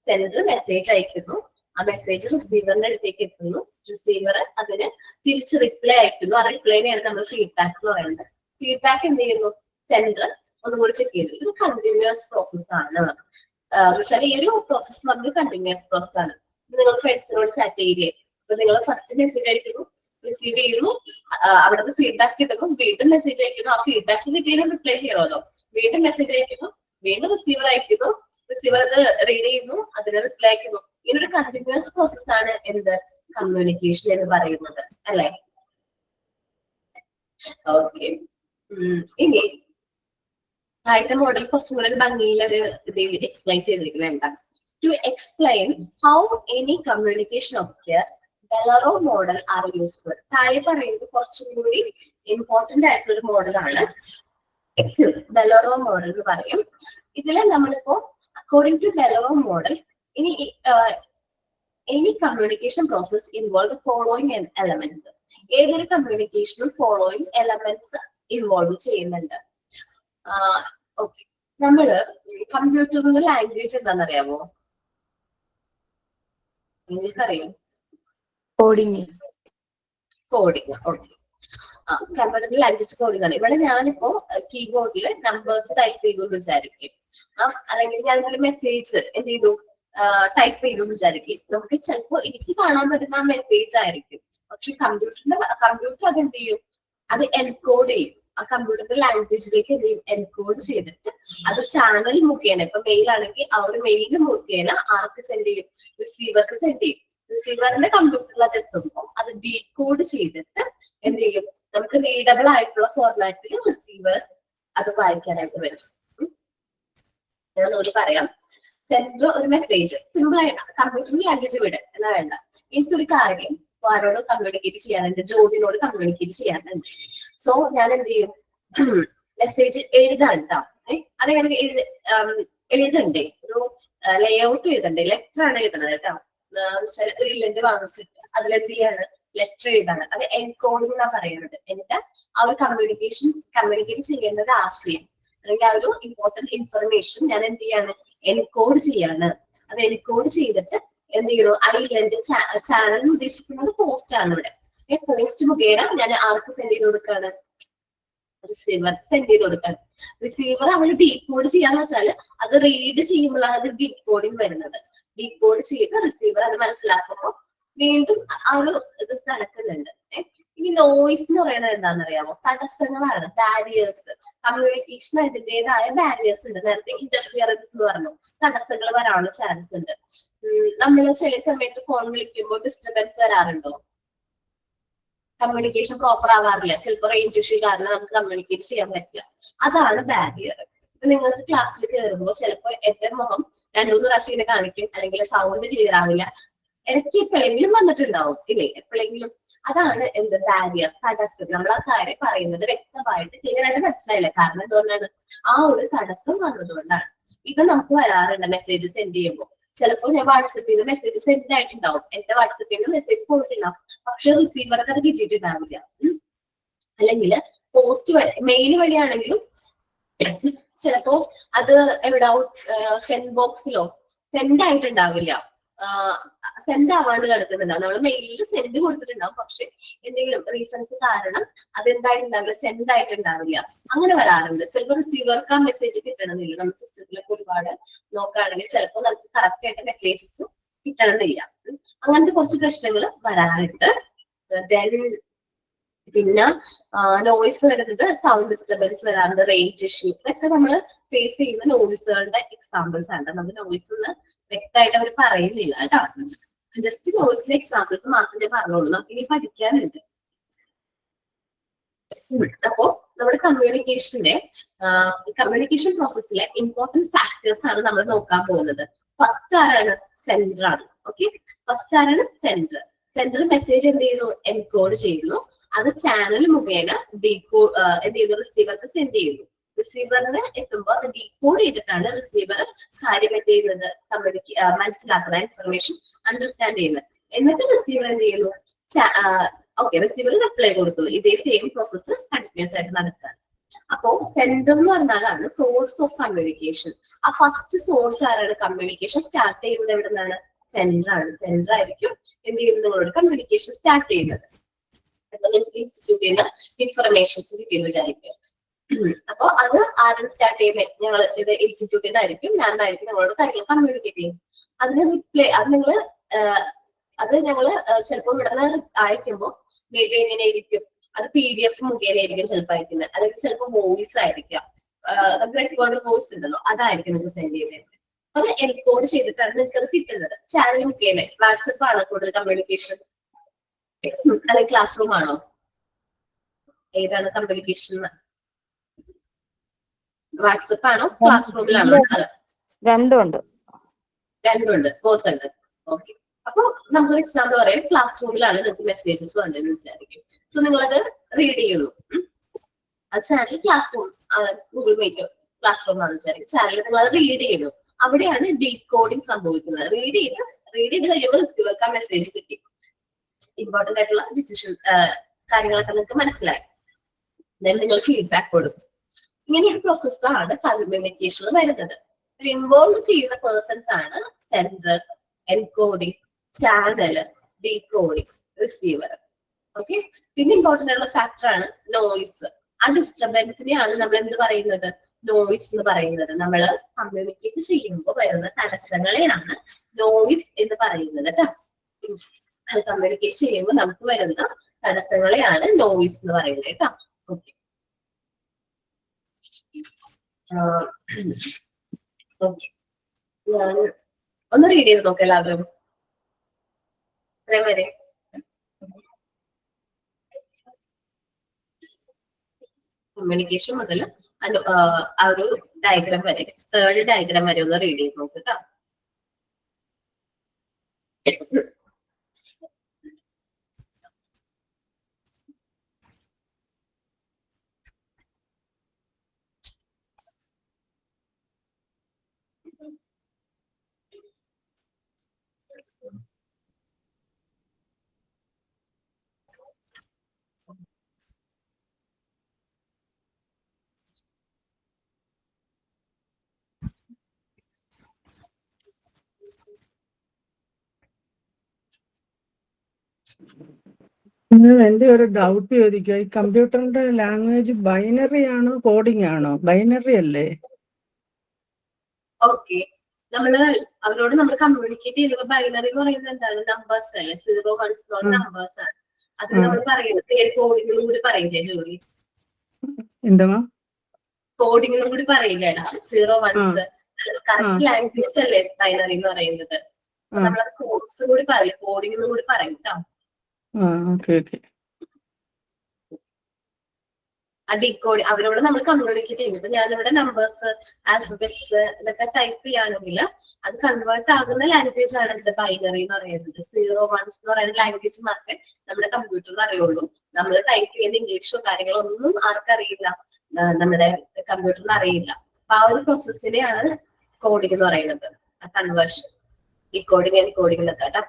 Sender message അയക്കുന്നു, ആ മെസ്സേജ് റിസീവറിന്റെ അടുത്തേക്ക് എത്തുന്നു, റിസീവർ അതിന് തിരിച്ച് റിപ്ലൈ അയക്കുന്നു. ആ റിപ്ലൈനെയാണ് നമ്മൾ ഫീഡ്ബാക്ക് എന്ന് പറയുന്നത്. ഫീഡ്ബാക്ക് എന്ത് ചെയ്യുന്നു? സെൻഡർ ഒന്നുകൂടി ചെക്ക് ചെയ്യുന്നു. ഇത് കണ്ടിന്യൂസ് പ്രോസസ് ആണ്. ഈ ഒരു പ്രോസസ് എന്ന് പറഞ്ഞാൽ കണ്ടിന്യൂസ് പ്രോസസ് ആണ്. നിങ്ങൾ ഫ്രണ്ട്സിനോട് ചാറ്റ് ചെയ്യില്ലേ, അപ്പൊ നിങ്ങൾ ഫസ്റ്റ് മെസ്സേജ് അയക്കുന്നു, റിസീവ് ചെയ്യുന്നു, അവിടെ നിന്ന് ഫീഡ്ബാക്ക് കിട്ടുന്നു, വീണ്ടും മെസ്സേജ് അയക്കുന്നു, ആ ഫീഡ്ബാക്ക് കിട്ടിയാലും റിപ്ലൈ ചെയ്യണമല്ലോ, വീണ്ടും മെസ്സേജ് അയക്കുന്നു, വീണ്ടും റിസീവർ അയക്കുന്നു, റിസീവർ അത് റീഡ് ചെയ്യുന്നു, അതിന് റിപ്ലൈ അയക്കുന്നു. ഇങ്ങനൊരു കണ്ടിന്യൂസ് പ്രോസസ് ആണ് എന്ത് കമ്മ്യൂണിക്കേഷൻ എന്ന് പറയുന്നത്, അല്ലെ? ഓക്കെ, ഇനി ആദ്യത്തെ മോഡൽ കുറച്ചും കൂടെ ഒരു ഭംഗിയിലൊരു ഇത് എക്സ്പ്ലെയിൻ ചെയ്തിരിക്കുന്നത് എന്താ? To explain how any communication occur, Bolero model are useful. താഴെ പറയുന്നത് കുറച്ചും കൂടി ഇമ്പോർട്ടന്റ് ആയിട്ടുള്ള ഒരു മോഡൽ ആണ് Bolero മോഡൽ എന്ന് പറയും. ഇതില് നമ്മളിപ്പോ അക്കോർഡിംഗ് ടു Bolero മോഡൽ, ഇനി any communication process involve the following elements. ഏതൊരു കമ്മ്യൂണിക്കേഷനും ഫോളോയിങ് എലമെന്റ്സ് ഇൻവോൾവ് ചെയ്യുന്നുണ്ട്. ഓക്കെ, നമ്മള് കമ്പ്യൂട്ടറിന്റെ ലാംഗ്വേജ് എന്താണെന്നറിയാമോ? നിങ്ങൾക്കറിയോ? കോഡിങ്. കോഡിങ്. ഓക്കെ, കമ്പ്യൂട്ടറിൽ ലാംഗ്വേജ് കോഡിങ് ആണ്. ഇവിടെ ഞാനിപ്പോ കീബോർഡിൽ നമ്പേഴ്സ് ടൈപ്പ് ചെയ്തു വിചാരിക്കും, അല്ലെങ്കിൽ ഞാനൊരു മെസ്സേജ് എന്ത് ചെയ്തു ടൈപ്പ് ചെയ്തു വിചാരിക്കും. നമുക്ക് ചിലപ്പോ എനിക്ക് കാണാൻ പറ്റുന്ന ആ മെസ്സേജ് ആയിരിക്കും, പക്ഷെ കമ്പ്യൂട്ടർ അത് എന്ത് ചെയ്യും? അത് എൻകോഡ് ചെയ്യും. ആ കമ്പ്യൂട്ടറിന്റെ ലാംഗ്വേജിലേക്ക് എന്ത് ചെയ്യും? എൻകോഡ് ചെയ്തിട്ട് അത് ചാനൽ മുഖേന, ഇപ്പൊ മെയിൽ ആണെങ്കിൽ ആ ഒരു മെയിൽ മുഖേന ആർക്ക് സെൻഡ് ചെയ്യും? റിസീവർക്ക് സെൻഡ് ചെയ്യും. റിസീവറിന്റെ കമ്പ്യൂട്ടറിൽ അത് എത്തുമ്പോൾ അത് ഡീകോഡ് ചെയ്തിട്ട് എന്ത് ചെയ്യും? നമുക്ക് റീഡബിൾ ആയിട്ടുള്ള ഫോർമാറ്റിൽ റിസീവർ അത് വായിക്കാനായിട്ട് വരും. ഞാൻ ഒന്നുകൂടി പറയാം. സെൻഡർ ഒരു മെസ്സേജ് സിമ്പിൾ ആയിട്ട് കമ്പ്യൂട്ടറിന്റെ ലാംഗ്വേജ് വിട് എന്നാ വേണ്ട, എനിക്കൊരു കാര്യം ആരോട് കമ്മ്യൂണിക്കേറ്റ് ചെയ്യാനുണ്ട്, ജോലിനോട് കമ്മ്യൂണിക്കേറ്റ് ചെയ്യാനുണ്ട്. സോ ഞാൻ എന്ത് ചെയ്യും? മെസ്സേജ് എഴുതാൻ കേട്ടോ. അതെങ്ങനെ എഴുതണ്ടേ? ഒരു ലേഔട്ട് എഴുതണ്ടേ? ലെറ്റർ ആണ് എഴുതണത് കേട്ടോ. ഒരു ഇല്ലന്റ് വാങ്ങിച്ചിട്ട് അതിലെന്ത് ചെയ്യാണ്? ലെറ്റർ എഴുതാണ്. അത് എൻകോഡിംഗ് എന്നാ പറയുന്നത്. എന്നിട്ട് ആ ഒരു കമ്മ്യൂണിക്കേറ്റ് ചെയ്യേണ്ട ഒരു ആശയം അല്ലെങ്കിൽ ആ ഒരു ഇമ്പോർട്ടന്റ് ഇൻഫർമേഷൻ ഞാൻ എന്ത് ചെയ്യാണ്? എൻകോഡ് ചെയ്യാണ്. അത് എൻകോഡ് ചെയ്തിട്ട് എന്ത് ചെയ്യണു? ആ ഇല്ലന്റ് ചാനൽ ഉദ്ദേശിക്കുന്നത് പോസ്റ്റ് ആണ്. ഇവിടെ പോസ്റ്റ് മുഖേന ഞാൻ ആർക്ക് സെൻഡ് ചെയ്ത് കൊടുക്കാണ്? റിസീവർ സെൻഡ് ചെയ്ത് കൊടുക്കാണ്. റിസീവർ അവിടെ ഡീകോഡ് ചെയ്യാന്ന് വെച്ചാൽ അത് റീഡ് ചെയ്യുമ്പോഴാണ് അത് ഡീകോഡിങ് വരുന്നത്. ഡീകോഡ് ചെയ്ത് റിസീവർ അത് മനസ്സിലാക്കുമ്പോൾ വീണ്ടും ആ ഒരു ഇത് നടക്കുന്നുണ്ട്. ഇനി നോയിസ് എന്ന് പറയുന്നത് എന്താണെന്നറിയാമോ? തടസ്സങ്ങളാണ്, ബാരിയേഴ്സ്. കമ്മ്യൂണിക്കേഷൻ അതിൻ്റെതായ ബാരിയേഴ്സ് ഉണ്ട്. നേരത്തെ ഇന്റർഫിയറൻസ് എന്ന് പറഞ്ഞു, തടസ്സങ്ങൾ വരാനുള്ള ചാൻസ് ഉണ്ട്. നമ്മൾ ചില സമയത്ത് ഫോൺ വിളിക്കുമ്പോൾ ഡിസ്റ്റർബൻസ് വരാറുണ്ടോ? കമ്മ്യൂണിക്കേഷൻ പ്രോപ്പർ ആവാറില്ല. ചിലപ്പോൾ റേഞ്ച് ഇഷ്യൂ കാരണം നമുക്ക് കമ്മ്യൂണിക്കേറ്റ് ചെയ്യാൻ പറ്റില്ല. അതാണ് ബാരിയർ. നിങ്ങൾക്ക് ക്ലാസ്സിൽ കയറുമ്പോൾ ചിലപ്പോൾ എന്റെ മുഖം 2-3 പ്രാവശ്യം ഇങ്ങനെ കാണിക്കും, അല്ലെങ്കിൽ സൗണ്ട് ക്ലിയർ ആവില്ല. ഇടയ്ക്ക് എപ്പോഴെങ്കിലും വന്നിട്ടുണ്ടാവും ഇല്ലേ? എപ്പോഴെങ്കിലും. അതാണ് എന്ത്? ബാരിയർ, തടസ്സം. നമ്മൾ ആ കാര്യം പറയുന്നത് വ്യക്തമായിട്ട് ക്ലിയർ ആയിട്ട് മനസ്സിലായില്ല. കാരണം എന്തുകൊണ്ടാണ്? ആ ഒരു തടസ്സം വന്നതുകൊണ്ടാണ്. ഇത് നമുക്ക് വരാറുണ്ട് മെസ്സേജ് സെൻഡ് ചെയ്യുമ്പോൾ. ചിലപ്പോൾ ഞാൻ വാട്സപ്പിൽ നിന്ന് മെസ്സേജ് സെൻഡ് ആയിട്ടുണ്ടാവും, എന്റെ വാട്സപ്പിൽ നിന്ന് മെസ്സേജ് പോയിട്ടുണ്ടാവും, പക്ഷെ റിസീവർക്ക് അത് കിട്ടിയിട്ടുണ്ടാവില്ല. അല്ലെങ്കിൽ പോസ്റ്റ് വഴി മെയിൽ വഴിയാണെങ്കിലും ചിലപ്പോ അത് എവിടെ സെൻഡ് ബോക്സിലോ സെൻഡ് ആയിട്ടുണ്ടാവില്ല, സെൻഡ് ആവാണ്ട് കിടക്കുന്നുണ്ടാവും. നമ്മൾ മെയിലിൽ സെൻഡ് കൊടുത്തിട്ടുണ്ടാവും, പക്ഷെ എന്തെങ്കിലും റീസൺസ് കാരണം അതെന്തായിട്ടുണ്ടാവില്ല, സെൻഡ് ആയിട്ടുണ്ടാവില്ല. അങ്ങനെ വരാറുണ്ട്. ചിലപ്പോൾ റിസീവർക്ക് ആ മെസ്സേജ് കിട്ടണമെന്നില്ല. നമ്മുടെ സിസ്റ്റത്തിലൊക്കെ ഒരുപാട് നോക്കുകയാണെങ്കിൽ ചിലപ്പോൾ നമുക്ക് കറക്റ്റ് ആയിട്ട് മെസ്സേജസ് കിട്ടണമെന്നില്ല. അങ്ങനത്തെ കുറച്ച് പ്രശ്നങ്ങൾ വരാറുണ്ട്. പിന്നെ നോയിസ് വരുന്നത്, സൗണ്ട് ഡിസ്റ്റർബൻസ് വരാറുണ്ട്, റേഞ്ച് ഇഷ്യൂ. ഇതൊക്കെ നമ്മൾ ഫേസ് ചെയ്യുന്ന നോയിസുകളുടെ എക്സാമ്പിൾസ് ആണ്. നമ്മൾ നോയിസ് ഒന്ന് വ്യക്തമായിട്ട് അവർ പറയുന്നില്ല കേട്ടോ. ജസ്റ്റ് നോയിസിന്റെ എക്സാമ്പിൾസ് മാത്രം ഞാൻ പറഞ്ഞോളൂ. നമുക്ക് ഇനി പഠിക്കാനുണ്ട്. അപ്പോ നമ്മുടെ കമ്മ്യൂണിക്കേഷൻ പ്രോസസ്സിലെ ഇമ്പോർട്ടന്റ് ഫാക്ടേഴ്സ് ആണ് നമ്മൾ നോക്കാൻ പോകുന്നത്. ഫസ്റ്റ് ആരാണ്? സെൻഡർ ആണ്. ഓക്കെ, ഫസ്റ്റ് ആരാണ്? സെൻഡർ. സെൻഡർ മെസ്സേജ് എന്ത് ചെയ്യുന്നു? എൻകോഡ് ചെയ്യുന്നു. അത് ചാനൽ മുഖേന എന്ത് ചെയ്യുന്നു? റിസീവർക്ക് സെൻഡ് ചെയ്യുന്നു. റിസീവറിന് എത്തുമ്പോൾ അത് ഡീകോഡ് ചെയ്തിട്ടാണ് റിസീവർ കാര്യം എന്ത് ചെയ്യുന്നത്, മനസ്സിലാക്കുന്ന ഇൻഫർമേഷൻ അണ്ടർസ്റ്റാൻഡ് ചെയ്യുന്നത്. എന്നിട്ട് റിസീവർ എന്ത് ചെയ്യുന്നു, ഓക്കെ റിസീവർ റിപ്ലൈ കൊടുത്തു. ഇതേ സെയിം പ്രോസസ്സ് കണ്ടിന്യൂസ് ആയിട്ട് നടക്കുക. അപ്പോ സെൻഡർ എന്ന് പറഞ്ഞാലാണ് സോഴ്സ് ഓഫ് കമ്മ്യൂണിക്കേഷൻ. ആ ഫസ്റ്റ് സോഴ്സ് ആരാണ്, കമ്മ്യൂണിക്കേഷൻ സ്റ്റാർട്ട് ചെയ്യുന്നത് എവിടെ നിന്നാണ്, സെൻഡർ ആണ്. സെൻഡർ ആയിരിക്കും എന്ത് ചെയ്യുന്നത്, നിങ്ങളോട് കമ്മ്യൂണിക്കേഷൻ സ്റ്റാർട്ട് ചെയ്യുന്നത്. അപ്പൊ നിങ്ങൾക്ക് ഇൻസ്റ്റിറ്റ്യൂട്ടിൽ നിന്ന് ഇൻഫർമേഷൻസ് കിട്ടിയെന്ന് വിചാരിക്കുക. അപ്പൊ അത് ആരാണ് സ്റ്റാർട്ട് ചെയ്യുന്നത്, ഞങ്ങൾ ഇത് ഇൻസ്റ്റിറ്റ്യൂട്ടിൽ നിന്നായിരിക്കും, ഞാനായിരിക്കും നിങ്ങളോട് കാര്യങ്ങൾ കമ്മ്യൂണിക്കേറ്റ് ചെയ്യും. അതിന് റിപ്ലൈ അത് ഞങ്ങള് ചിലപ്പോൾ ഇവിടെ നിന്ന് അയക്കുമ്പോൾ മേ ബി എങ്ങനെയായിരിക്കും, അത് PDF മുഖേനയായിരിക്കും ചിലപ്പോൾ അയക്കുന്നത്, അല്ലെങ്കിൽ ചിലപ്പോൾ വോയിസ് ആയിരിക്കാം, നമുക്ക് റെക്കോർഡ് വോയിസ് ഉണ്ടല്ലോ, അതായിരിക്കും നിങ്ങൾക്ക് സെൻഡ് ചെയ്തത്. അത് എൻകോഡ് ചെയ്തിട്ടാണ് നിങ്ങൾക്ക് അത് കിട്ടുന്നത്. ചാനൽ മുഖേന വാട്സപ്പ് ആണോ കൂടുതൽ കമ്മ്യൂണിക്കേഷൻ, അല്ലെങ്കിൽ ക്ലാസ് റൂം ആണോ, ഏതാണ് കമ്മ്യൂണിക്കേഷൻ? വാട്സപ്പ് ആണോ ക്ലാസ് റൂമിലാണോ? രണ്ടുമുണ്ട്. ബോത്ത് ഉണ്ട്. ഓക്കെ. അപ്പൊ നമുക്കൊരു എക്സാമ്പിൾ പറയാം, ക്ലാസ് റൂമിലാണ് നിങ്ങൾക്ക് മെസ്സേജസ് വന്നതെന്ന് വിചാരിക്കും. സോ നിങ്ങളത് റീഡ് ചെയ്യുന്നു. ആ channel classroom, Google Meet classroom ആണെന്ന് വിചാരിക്കും. ചാനൽ നിങ്ങൾ അത് റീഡ് ചെയ്യുന്നു. അവിടെയാണ് ഡീകോഡിങ് സംഭവിക്കുന്നത്. റീഡ് ചെയ്ത് കഴിയുമ്പോൾ റിസീവർക്ക് ആ മെസ്സേജ് കിട്ടി, ഇമ്പോർട്ടന്റ് ആയിട്ടുള്ള ഡിസിഷൻ കാര്യങ്ങളൊക്കെ നിങ്ങൾക്ക് മനസ്സിലായി. ദെൻ നിങ്ങൾ ഫീഡ്ബാക്ക് കൊടുക്കും. ഇങ്ങനെയൊരു പ്രോസസ്സാണ് കമ്മ്യൂണിക്കേഷനിൽ വരുന്നത്. ഇൻവോൾവ് ചെയ്യുന്ന പേഴ്സൺസ് ആണ് sender, encoding, channel, decoding, receiver. Okay. പിന്നെ ഇമ്പോർട്ടന്റ് ആയിട്ടുള്ള ഫാക്ടർ ആണ് നോയിസ്. ആ ഡിസ്റ്റർബൻസിനെയാണ് നമ്മൾ എന്ത് പറയുന്നത്, നോയിസ് എന്ന് പറയുന്നത്. നമ്മൾ കമ്മ്യൂണിക്കേറ്റ് ചെയ്യുമ്പോൾ വരുന്ന തടസ്സങ്ങളെയാണ് നോയിസ് എന്ന് പറയുന്നത് കേട്ടോ. കമ്മ്യൂണിക്കേറ്റ് ചെയ്യുമ്പോൾ നമുക്ക് വരുന്ന തടസ്സങ്ങളെയാണ് നോയിസ് എന്ന് പറയുന്നത് കേട്ടോ. ഓക്കെ. ഓക്കെ, ഞാൻ ഒന്ന് റീഡ് ചെയ്ത് നോക്കാം എല്ലാവരും. അതേവരെ കമ്മ്യൂണിക്കേഷൻ മുതൽ ആ ഒരു ഡയഗ്രാം വരെ, തേർഡ് ഡയഗ്രാം വരെ ഒന്ന് റീഡ് ചെയ്ത് നോക്ക് കേട്ടോ. എന്റെ ഒരു ഡൗട്ട് ചോദിക്കുക, ഈ കമ്പ്യൂട്ടറിന്റെ ലാംഗ്വേജ് ബൈനറി ആണോ കോഡിംഗ് ആണോ? ബൈനറി അല്ലേ? ഓക്കെ. അവരോട് നമ്മൾ കമ്മ്യൂണിക്കേറ്റ് ചെയ്യുമ്പോൾ ബൈനറി എന്ന് പറയുന്നത് എന്താണ്, നമ്പേഴ്സ് അല്ലേ, 0 1 നമ്പേഴ്സ് ആണ്. അതിന് നമ്മൾ പറയുന്നത് പേര് കോഡിംഗ് കൂടി പറയില്ലേ ജോലി, എന്താ കോഡിംഗ് കൂടി പറയില്ലേടാ, 0 1 കറക്റ്റ് ലാംഗ്വേജ് അല്ലേ ബൈനറി എന്ന് പറയുന്നത്. നമ്മളത് കോഡ്സ് കൂടി പറയും, കോഡിംഗ് കൂടി പറയും കേട്ടോ. ആ ഡീകോഡ് അവരോട് നമ്മൾ കമ്മ്യൂണിക്കേറ്റ് ചെയ്യുമ്പോൾ ഞാനിവിടെ നമ്പേഴ്സ്, ആൽഫബറ്റ്സ് ഇതൊക്കെ ടൈപ്പ് ചെയ്യുകയാണെങ്കിൽ അത് കൺവേർട്ട് ആകുന്ന ലാംഗ്വേജ് ആണ് ഇവിടെ ബൈനറി എന്ന് പറയുന്നത്. 0 1 എന്ന് പറയുന്ന ലാംഗ്വേജ് മാത്രമേ നമ്മുടെ കമ്പ്യൂട്ടറിൽ അറിയുള്ളൂ. നമ്മൾ ടൈപ്പ് ചെയ്യുന്ന ഇംഗ്ലീഷോ കാര്യങ്ങളോ ഒന്നും ആർക്കറിയില്ല, നമ്മുടെ കമ്പ്യൂട്ടറിന് അറിയില്ല. അപ്പൊ ആ ഒരു പ്രോസസ്സിനെയാണ് കോഡിംഗ് എന്ന് പറയുന്നത്, കൺവേർഷൻ, ഡീകോഡിംഗ് എൻകോഡിംഗ് എന്നൊക്കെ കേട്ടോ.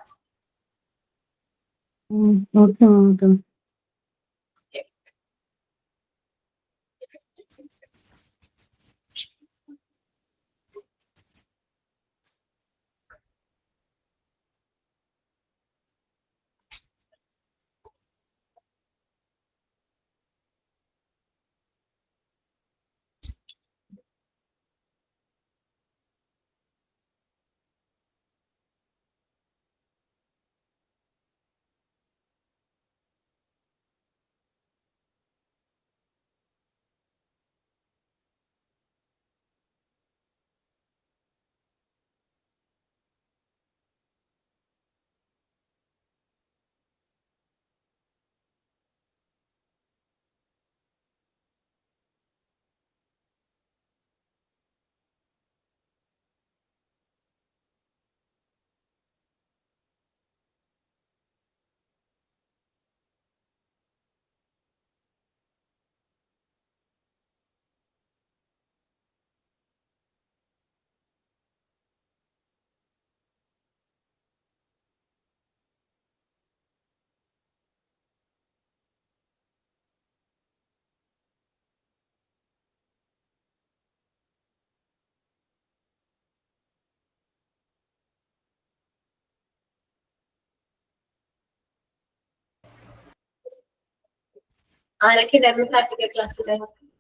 ആരൊക്കെ ഉണ്ടായിരുന്നു പ്രാക്ടിക്കൽ ക്ലാസ്സില്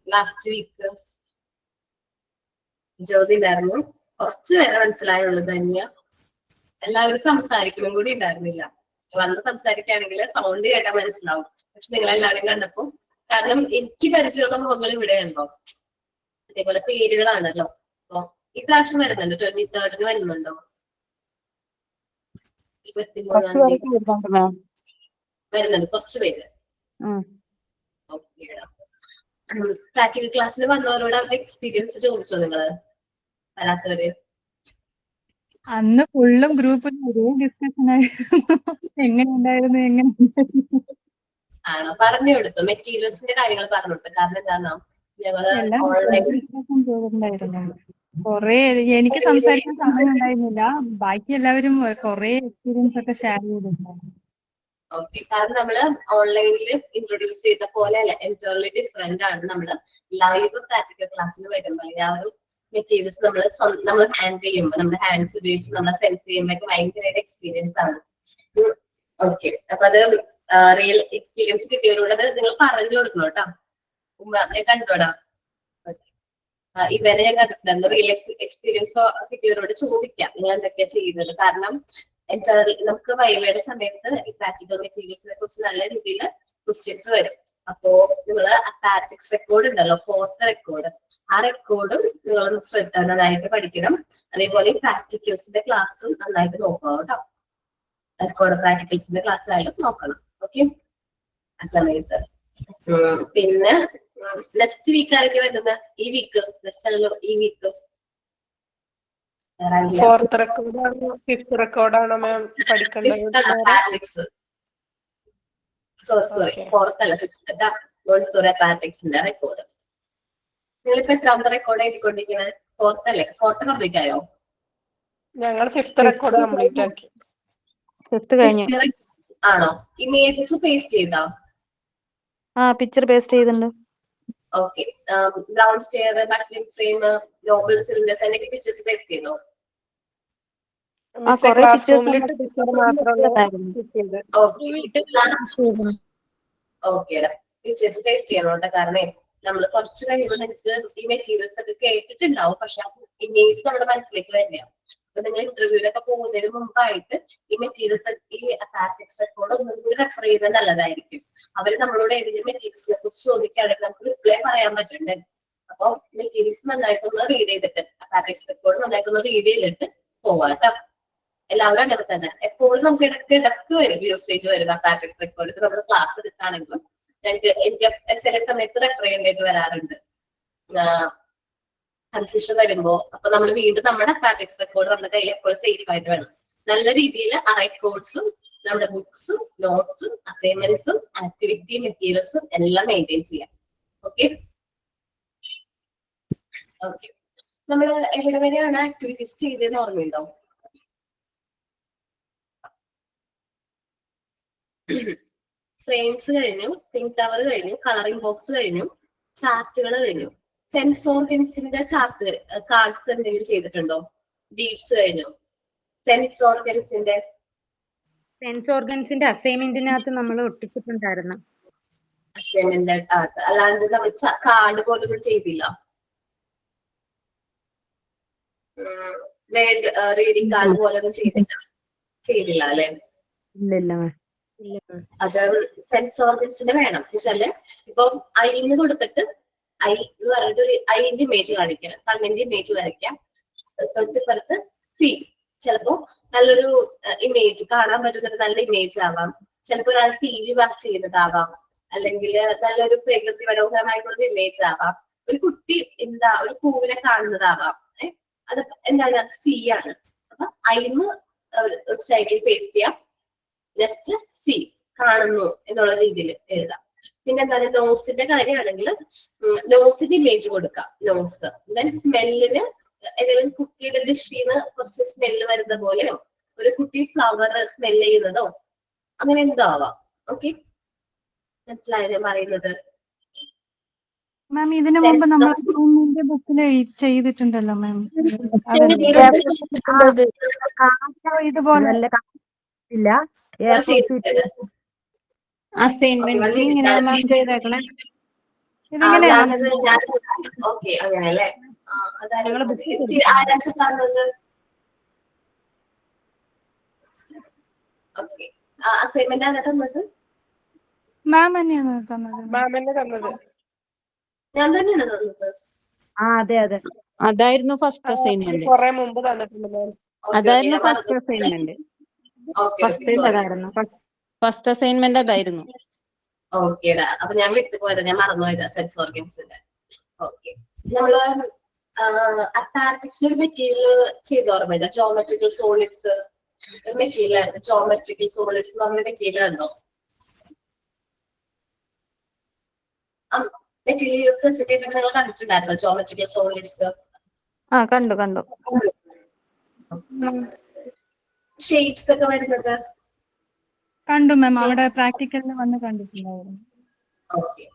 ലാസ്റ്റ് വീക്ക്? ജ്യോതി ഉണ്ടായിരുന്നു. കുറച്ച് പേരെ മനസ്സിലായുള്ളൂ. ധന്യ. എല്ലാവരും സംസാരിക്കണം കൂടി ഉണ്ടായിരുന്നില്ല. വന്ന് സംസാരിക്കുകയാണെങ്കിൽ സൗണ്ട് കേട്ടാൽ മനസ്സിലാവും. പക്ഷെ നിങ്ങളെല്ലാവരും കണ്ടപ്പോ, കാരണം എനിക്ക് പരിചയമുള്ള മുഖങ്ങൾ ഇവിടെ ഉണ്ടോ? അതേപോലെ പേരുകളാണല്ലോ. അപ്പൊ ഈ പ്രാവശ്യം വരുന്നുണ്ട്, 23rd വരുന്നുണ്ടോ? 23-ാം തീയതി വരുന്നുണ്ട് കുറച്ച് പേര്. പ്രാക്ടിക്കൽ ക്ലാസ്സിൽ വന്നവരോട് അവരുടെ എക്സ്പീരിയൻസ് ചോദിച്ചോ നിങ്ങള്? വരാത്തവര് അന്ന് ഫുള്ളും ഗ്രൂപ്പിൽ ഒരേ ഡിസ്കഷൻ ആയിരുന്നു. എങ്ങനെ ഉണ്ടായിരുന്നു. ആണോ? പറഞ്ഞു കൊടുത്തു, മെറ്റീരിയൽസിന്റെ കാര്യങ്ങൾ പറഞ്ഞു കൊടുത്തു. കാരണം എന്താണെന്നാ, ഞങ്ങള് എല്ലാം ഓൺലൈൻ ഡിസ്കഷൻ ചെയ്തിട്ടുണ്ടായിരുന്നു. കൊറേ എനിക്ക് സംസാരിക്കാൻ സമയം ഉണ്ടായിരുന്നില്ല. ബാക്കി എല്ലാവരും കൊറേ എക്സ്പീരിയൻസ് ഒക്കെ ഷെയർ ചെയ്തിട്ടുണ്ടായിരുന്നു. ഓക്കെ. കാരണം നമ്മള് ഓൺലൈനിൽ ഇൻട്രൊഡ്യൂസ് ചെയ്ത പോലെ അല്ല, എൻറ്റയർലി ഡിഫറെന്റ് ആണ്. നമ്മള് ലൈവ് പ്രാക്ടിക്കൽ ക്ലാസ്സിൽ വരുമ്പോൾ ആ ഒരു മെറ്റീരിയൽസ് നമ്മൾ ഹാൻഡ് ചെയ്യുമ്പോൾ, നമ്മുടെ ഹാൻഡ്സ് ഉപയോഗിച്ച് നമ്മൾ സെൻസ് ചെയ്യുമ്പോൾ ഭയങ്കരമായിട്ട് എക്സ്പീരിയൻസ് ആണ്. ഓക്കെ. അപ്പൊ അത് റിയൽ എക്സ്പീരിയൻസ് കിട്ടിയവരോട് അത് നിങ്ങൾ പറഞ്ഞു കൊടുക്കണം കേട്ടോ. കണ്ടോടാ, ഇവനെ ഞാൻ കണ്ടിട്ടുണ്ടായിരുന്നു. റിയൽ എക്സ്പീരിയൻസ് കിട്ടിയവരോട് ചോദിക്കാം നിങ്ങൾ എന്തൊക്കെയാ ചെയ്യുന്നത്. കാരണം നമുക്ക് വൈവയുടെ സമയത്ത് ഈ പ്രാക്ടിക്കൽ മെറ്റീരിയൽസിനെ കുറിച്ച് നല്ല രീതിയിൽ ക്വസ്റ്റ്യൻസ് വരും. അപ്പോ നിങ്ങൾ അപ്പാരറ്റിക്സ് റെക്കോർഡ് ഉണ്ടല്ലോ, 4th റെക്കോർഡ്, ആ റെക്കോർഡും നിങ്ങൾ നന്നായിട്ട് പഠിക്കണം. അതേപോലെ പ്രാക്ടിക്കൽസിന്റെ ക്ലാസ്സും നന്നായിട്ട് നോക്കണം കേട്ടോ. റെക്കോർഡ് പ്രാക്ടിക്കൽസിന്റെ ക്ലാസ് ആയാലും നോക്കണം. ഓക്കെ. ആ സമയത്ത് പിന്നെ നെക്സ്റ്റ് വീക്ക് ആയിരിക്കും വരുന്നത്. ഈ വീക്ക് നെക്സ്റ്റ് അല്ലല്ലോ, ഈ വീക്ക് 4th റെക്കോർഡാണോ 5th റെക്കോർഡാണോ മാം പഠിക്കേണ്ടത്? സോറി 4th അല്ല 5th. മോണ്ടിസോറി അപ്പാരറ്റിക്സിന്റെ റെക്കോർഡ്. നിങ്ങളിപ്പോ എത്രാമത്തെ റെക്കോർഡ് എഴുതിക്കൊണ്ടിരിക്കുന്നത്? 4th അല്ലേ? 4th കംപ്ലീറ്റ് ആയോ? ഞങ്ങൾ 5th റെക്കോർഡ് കംപ്ലീറ്റ് ആക്കി. 5th കഴിഞ്ഞു. ആണോ? ഇമേജസ് പേസ്റ്റ് ചെയ്തോ? പിക്ചർ പേസ്റ്റ് ചെയ്തിട്ടുണ്ട്. Okay. Brown stair, butterfly frame, Nobel cylinders അതിന്റെ പിക്ചേഴ്സ് പേസ്റ്റ് ചെയ്തോ? ക്ലാസ് റൂമിൽ പിക്ചർ മാത്രമേ കിട്ടിയത്. ഓക്കേടാ. പിക്ചേഴ്സ് പേസ്റ്റ് ചെയ്യണം കേട്ടോ. കാരണം നമ്മൾ കുറച്ച് കഴിയുമ്പോൾ നിങ്ങൾക്ക് ഈ മെറ്റീരിയൽസ് ഒക്കെ കേട്ടിട്ടുണ്ടാവും, പക്ഷെ ഇമേജ് നമ്മുടെ മനസ്സിലേക്ക് വരില്ല. അപ്പൊ നിങ്ങൾ ഇന്റർവ്യൂലൊക്കെ പോകുന്നതിന് മുമ്പായിട്ട് ഈ മെറ്റീരിയൽസ്, ഈ അപ്പാരറ്റിക്സ് റെക്കോർഡ് ഒന്നും കൂടി റെഫർ ചെയ്യുന്നത് നല്ലതായിരിക്കും. അവര് നമ്മളോട് ഏതെങ്കിലും മെറ്റീരിയൽസിനെ കുറിച്ച് ചോദിക്കുകയാണെങ്കിൽ നമുക്ക് റിപ്ലൈ പറയാൻ പറ്റുന്നുണ്ട്. അപ്പൊ മെറ്റീരിയൽസ് നന്നായിട്ടൊന്ന് റീഡ് ചെയ്തിട്ട്, അപ്പാരറ്റിക്സ് റെക്കോർഡ് നന്നായിട്ടൊന്ന് റീഡ് ചെയ്തിട്ട് പോവാം കേട്ടോ. എല്ലാവരും അങ്ങനെ തന്നെ. എപ്പോഴും നമുക്ക് ഇടക്ക് വരും യൂസേജ് വരും അപ്പാരറ്റിക്സ് റെക്കോർഡ്. ഇപ്പൊ നമ്മൾ ക്ലാസ് എടുക്കുകയാണെങ്കിലും എനിക്ക് ചില സമയത്ത് റെഫർ ചെയ്യേണ്ടതായിട്ട് വരാറുണ്ട്. കൺഫ്യൂഷൻ വരുമ്പോ അപ്പൊ നമ്മൾ വീണ്ടും നമ്മുടെ അപ്പാരറ്റിക്സ് റെക്കോർഡ് നമ്മുടെ കയ്യിൽ എപ്പോഴും സേഫ് ആയിട്ട് വേണം. നല്ല രീതിയിൽ ആ റെക്കോർഡ്സും നമ്മുടെ ബുക്സും നോട്ട്സും അസൈൻമെന്റ്സും ആക്ടിവിറ്റി മെറ്റീരിയൽസും എല്ലാം മെയിൻറ്റെയിൻ ചെയ്യാം. ഓക്കെ. ഓക്കെ. നമ്മൾ എവിടെ വരെയാണ് ആക്ടിവിറ്റീസ് ചെയ്തതെന്ന് ഓർമ്മയുണ്ടോ? ഫ്രെയിംസ് കഴിഞ്ഞു, പിങ്ക് ടവർ കഴിഞ്ഞു, കളറിംഗ് ബോക്സ് കഴിഞ്ഞു, ചാർട്ടുകൾ കഴിഞ്ഞു. സെൻസ് ഓർഗൻസിന്റെ ചാർട്ട് കാർഡ്സ് എന്തെങ്കിലും ചെയ്തിട്ടുണ്ടോ? ഡീപ്സ് കഴിഞ്ഞു. സെൻസ് ഓർഗൻസിന്റെ അസൈൻമെന്റിനകത്ത് നമ്മൾ ഒട്ടിച്ചിട്ടുണ്ടായിരുന്നു. അസൈൻമെന്റ് അല്ലാണ്ട് നമ്മൾ കാർഡ് പോലൊന്നും ചെയ്തില്ല. വേർഡ് റീഡിംഗ് കാർഡ് പോലൊന്നും ചെയ്തില്ല അല്ലെ? അത് സെൻസ് ഓർഗൻസിന്റെ വേണം. എന്നുവെച്ചാല് ഇപ്പൊ ഐന്ന് കൊടുത്തിട്ട് ഐ എന്ന് പറഞ്ഞിട്ട് ഒരു ഐന്റെ ഇമേജ് കാണിക്കാം, കണ്ണിന്റെ ഇമേജ് വരയ്ക്കാം. തൊട്ടിപ്പുറത്ത് സി, ചിലപ്പോ നല്ലൊരു ഇമേജ് കാണാൻ പറ്റുന്നൊരു നല്ല ഇമേജ് ആവാം. ചിലപ്പോ ഒരാൾ TV വർക്ക് ചെയ്യുന്നതാവാം, അല്ലെങ്കിൽ നല്ലൊരു പ്രകൃതി മനോഹരമായിട്ടുള്ള ഇമേജ് ആവാം. ഒരു കുട്ടി ഒരു പൂവിനെ കാണുന്നതാവാം. അത് എന്താണ്? സി ആണ്. അപ്പൊ ഐന്ന് സൈഡിൽ പേസ്റ്റ് ചെയ്യാം. ജസ്റ്റ് സി, കാണുന്നു എന്നുള്ള രീതിയിൽ എഴുതാം. പിന്നെ എന്താണ്? നോസിന്റെ കാര്യമാണെങ്കിൽ നോസിന്റെ ഇമേജ് കൊടുക്കാം. നോസ് ദെൻ സ്മെല്ലിന് ഏതെങ്കിലും കുട്ടിയുടെ ഡിഷിന്ന് കുറച്ച് സ്മെല്ല് വരുന്ന പോലെയോ ഒരു കുട്ടി ഫ്ലവർ സ്മെല് ചെയ്യുന്നതോ അങ്ങനെ എന്തോ ആവാം. ഓക്കെ, മനസ്സിലായോ പറയുന്നത്? മാം ഇതിനു മുമ്പ് നമ്മൾ അസൈൻമെന്റ് ബുക്കിൽ ചെയ്തിട്ടുണ്ടല്ലോ മാം. ഇതുപോലെ അസൈൻമെന്റ് ഇങ്ങനെയാ മാം ചെയ്തേക്കണേ. ഇതെങ്ങനെയാ ഓക്കെ അങ്ങനെയല്ലേ. ഞങ്ങള് book ചെയ്തു. ആരാച്ച തന്നത്? ഓക്കെ അസൈൻമെന്റ് ആരാ തന്നത്? മാം തന്നെയാണ് തന്നത്. മാമന്നെ തന്നത്. ഞാൻ തന്നെയാണ് തന്നത്. അതെ അതെ അതായിരുന്നു ഫസ്റ്റ് അസൈൻമെന്റ്. കൊറേ മുമ്പ് തന്നിട്ടുണ്ട് മാം. അതായിരുന്നു ഫസ്റ്റ് അസൈൻമെന്റ്. ഫസ്റ്റ് അസൈൻമെന്റ് അതായിരുന്നു. ഓക്കേടാ. അപ്പൊ ഞാൻ വിട്ടുപോയതാ, ഞാൻ മറന്നുപോയതാ സെൻസ് ഓർഗൻസിന്റെ. ഓക്കെ, നമ്മള് അപ്പാരറ്റിക്സിന്റെ ഒരു മെറ്റീരിയൽ ചെയ്ത് ഓർമ്മയില്ല, ജോമെട്രിക്കൽ സോളിഡ്സ് മെറ്റീരിയൽ ആയിരുന്നു. ജോമെട്രിക്കൽ സോളിഡ്സ് എന്ന് പറഞ്ഞ മെറ്റീരിയൽ ഉണ്ടോ? മെറ്റീരിയൽ പ്രസന്റ് ചെയ്തൊക്കെ നിങ്ങൾ കണ്ടിട്ടുണ്ടായിരുന്നോ? ജോമെട്രിക്കൽ സോളിഡ്സ് കണ്ടു ഷേപ്സ് ഒക്കെ വരുന്നത് കണ്ടു മാം, അവിടെ പ്രാക്ടിക്കലിന് വന്ന് കണ്ടിട്ടുണ്ടായിരുന്നു. ഓക്കെ,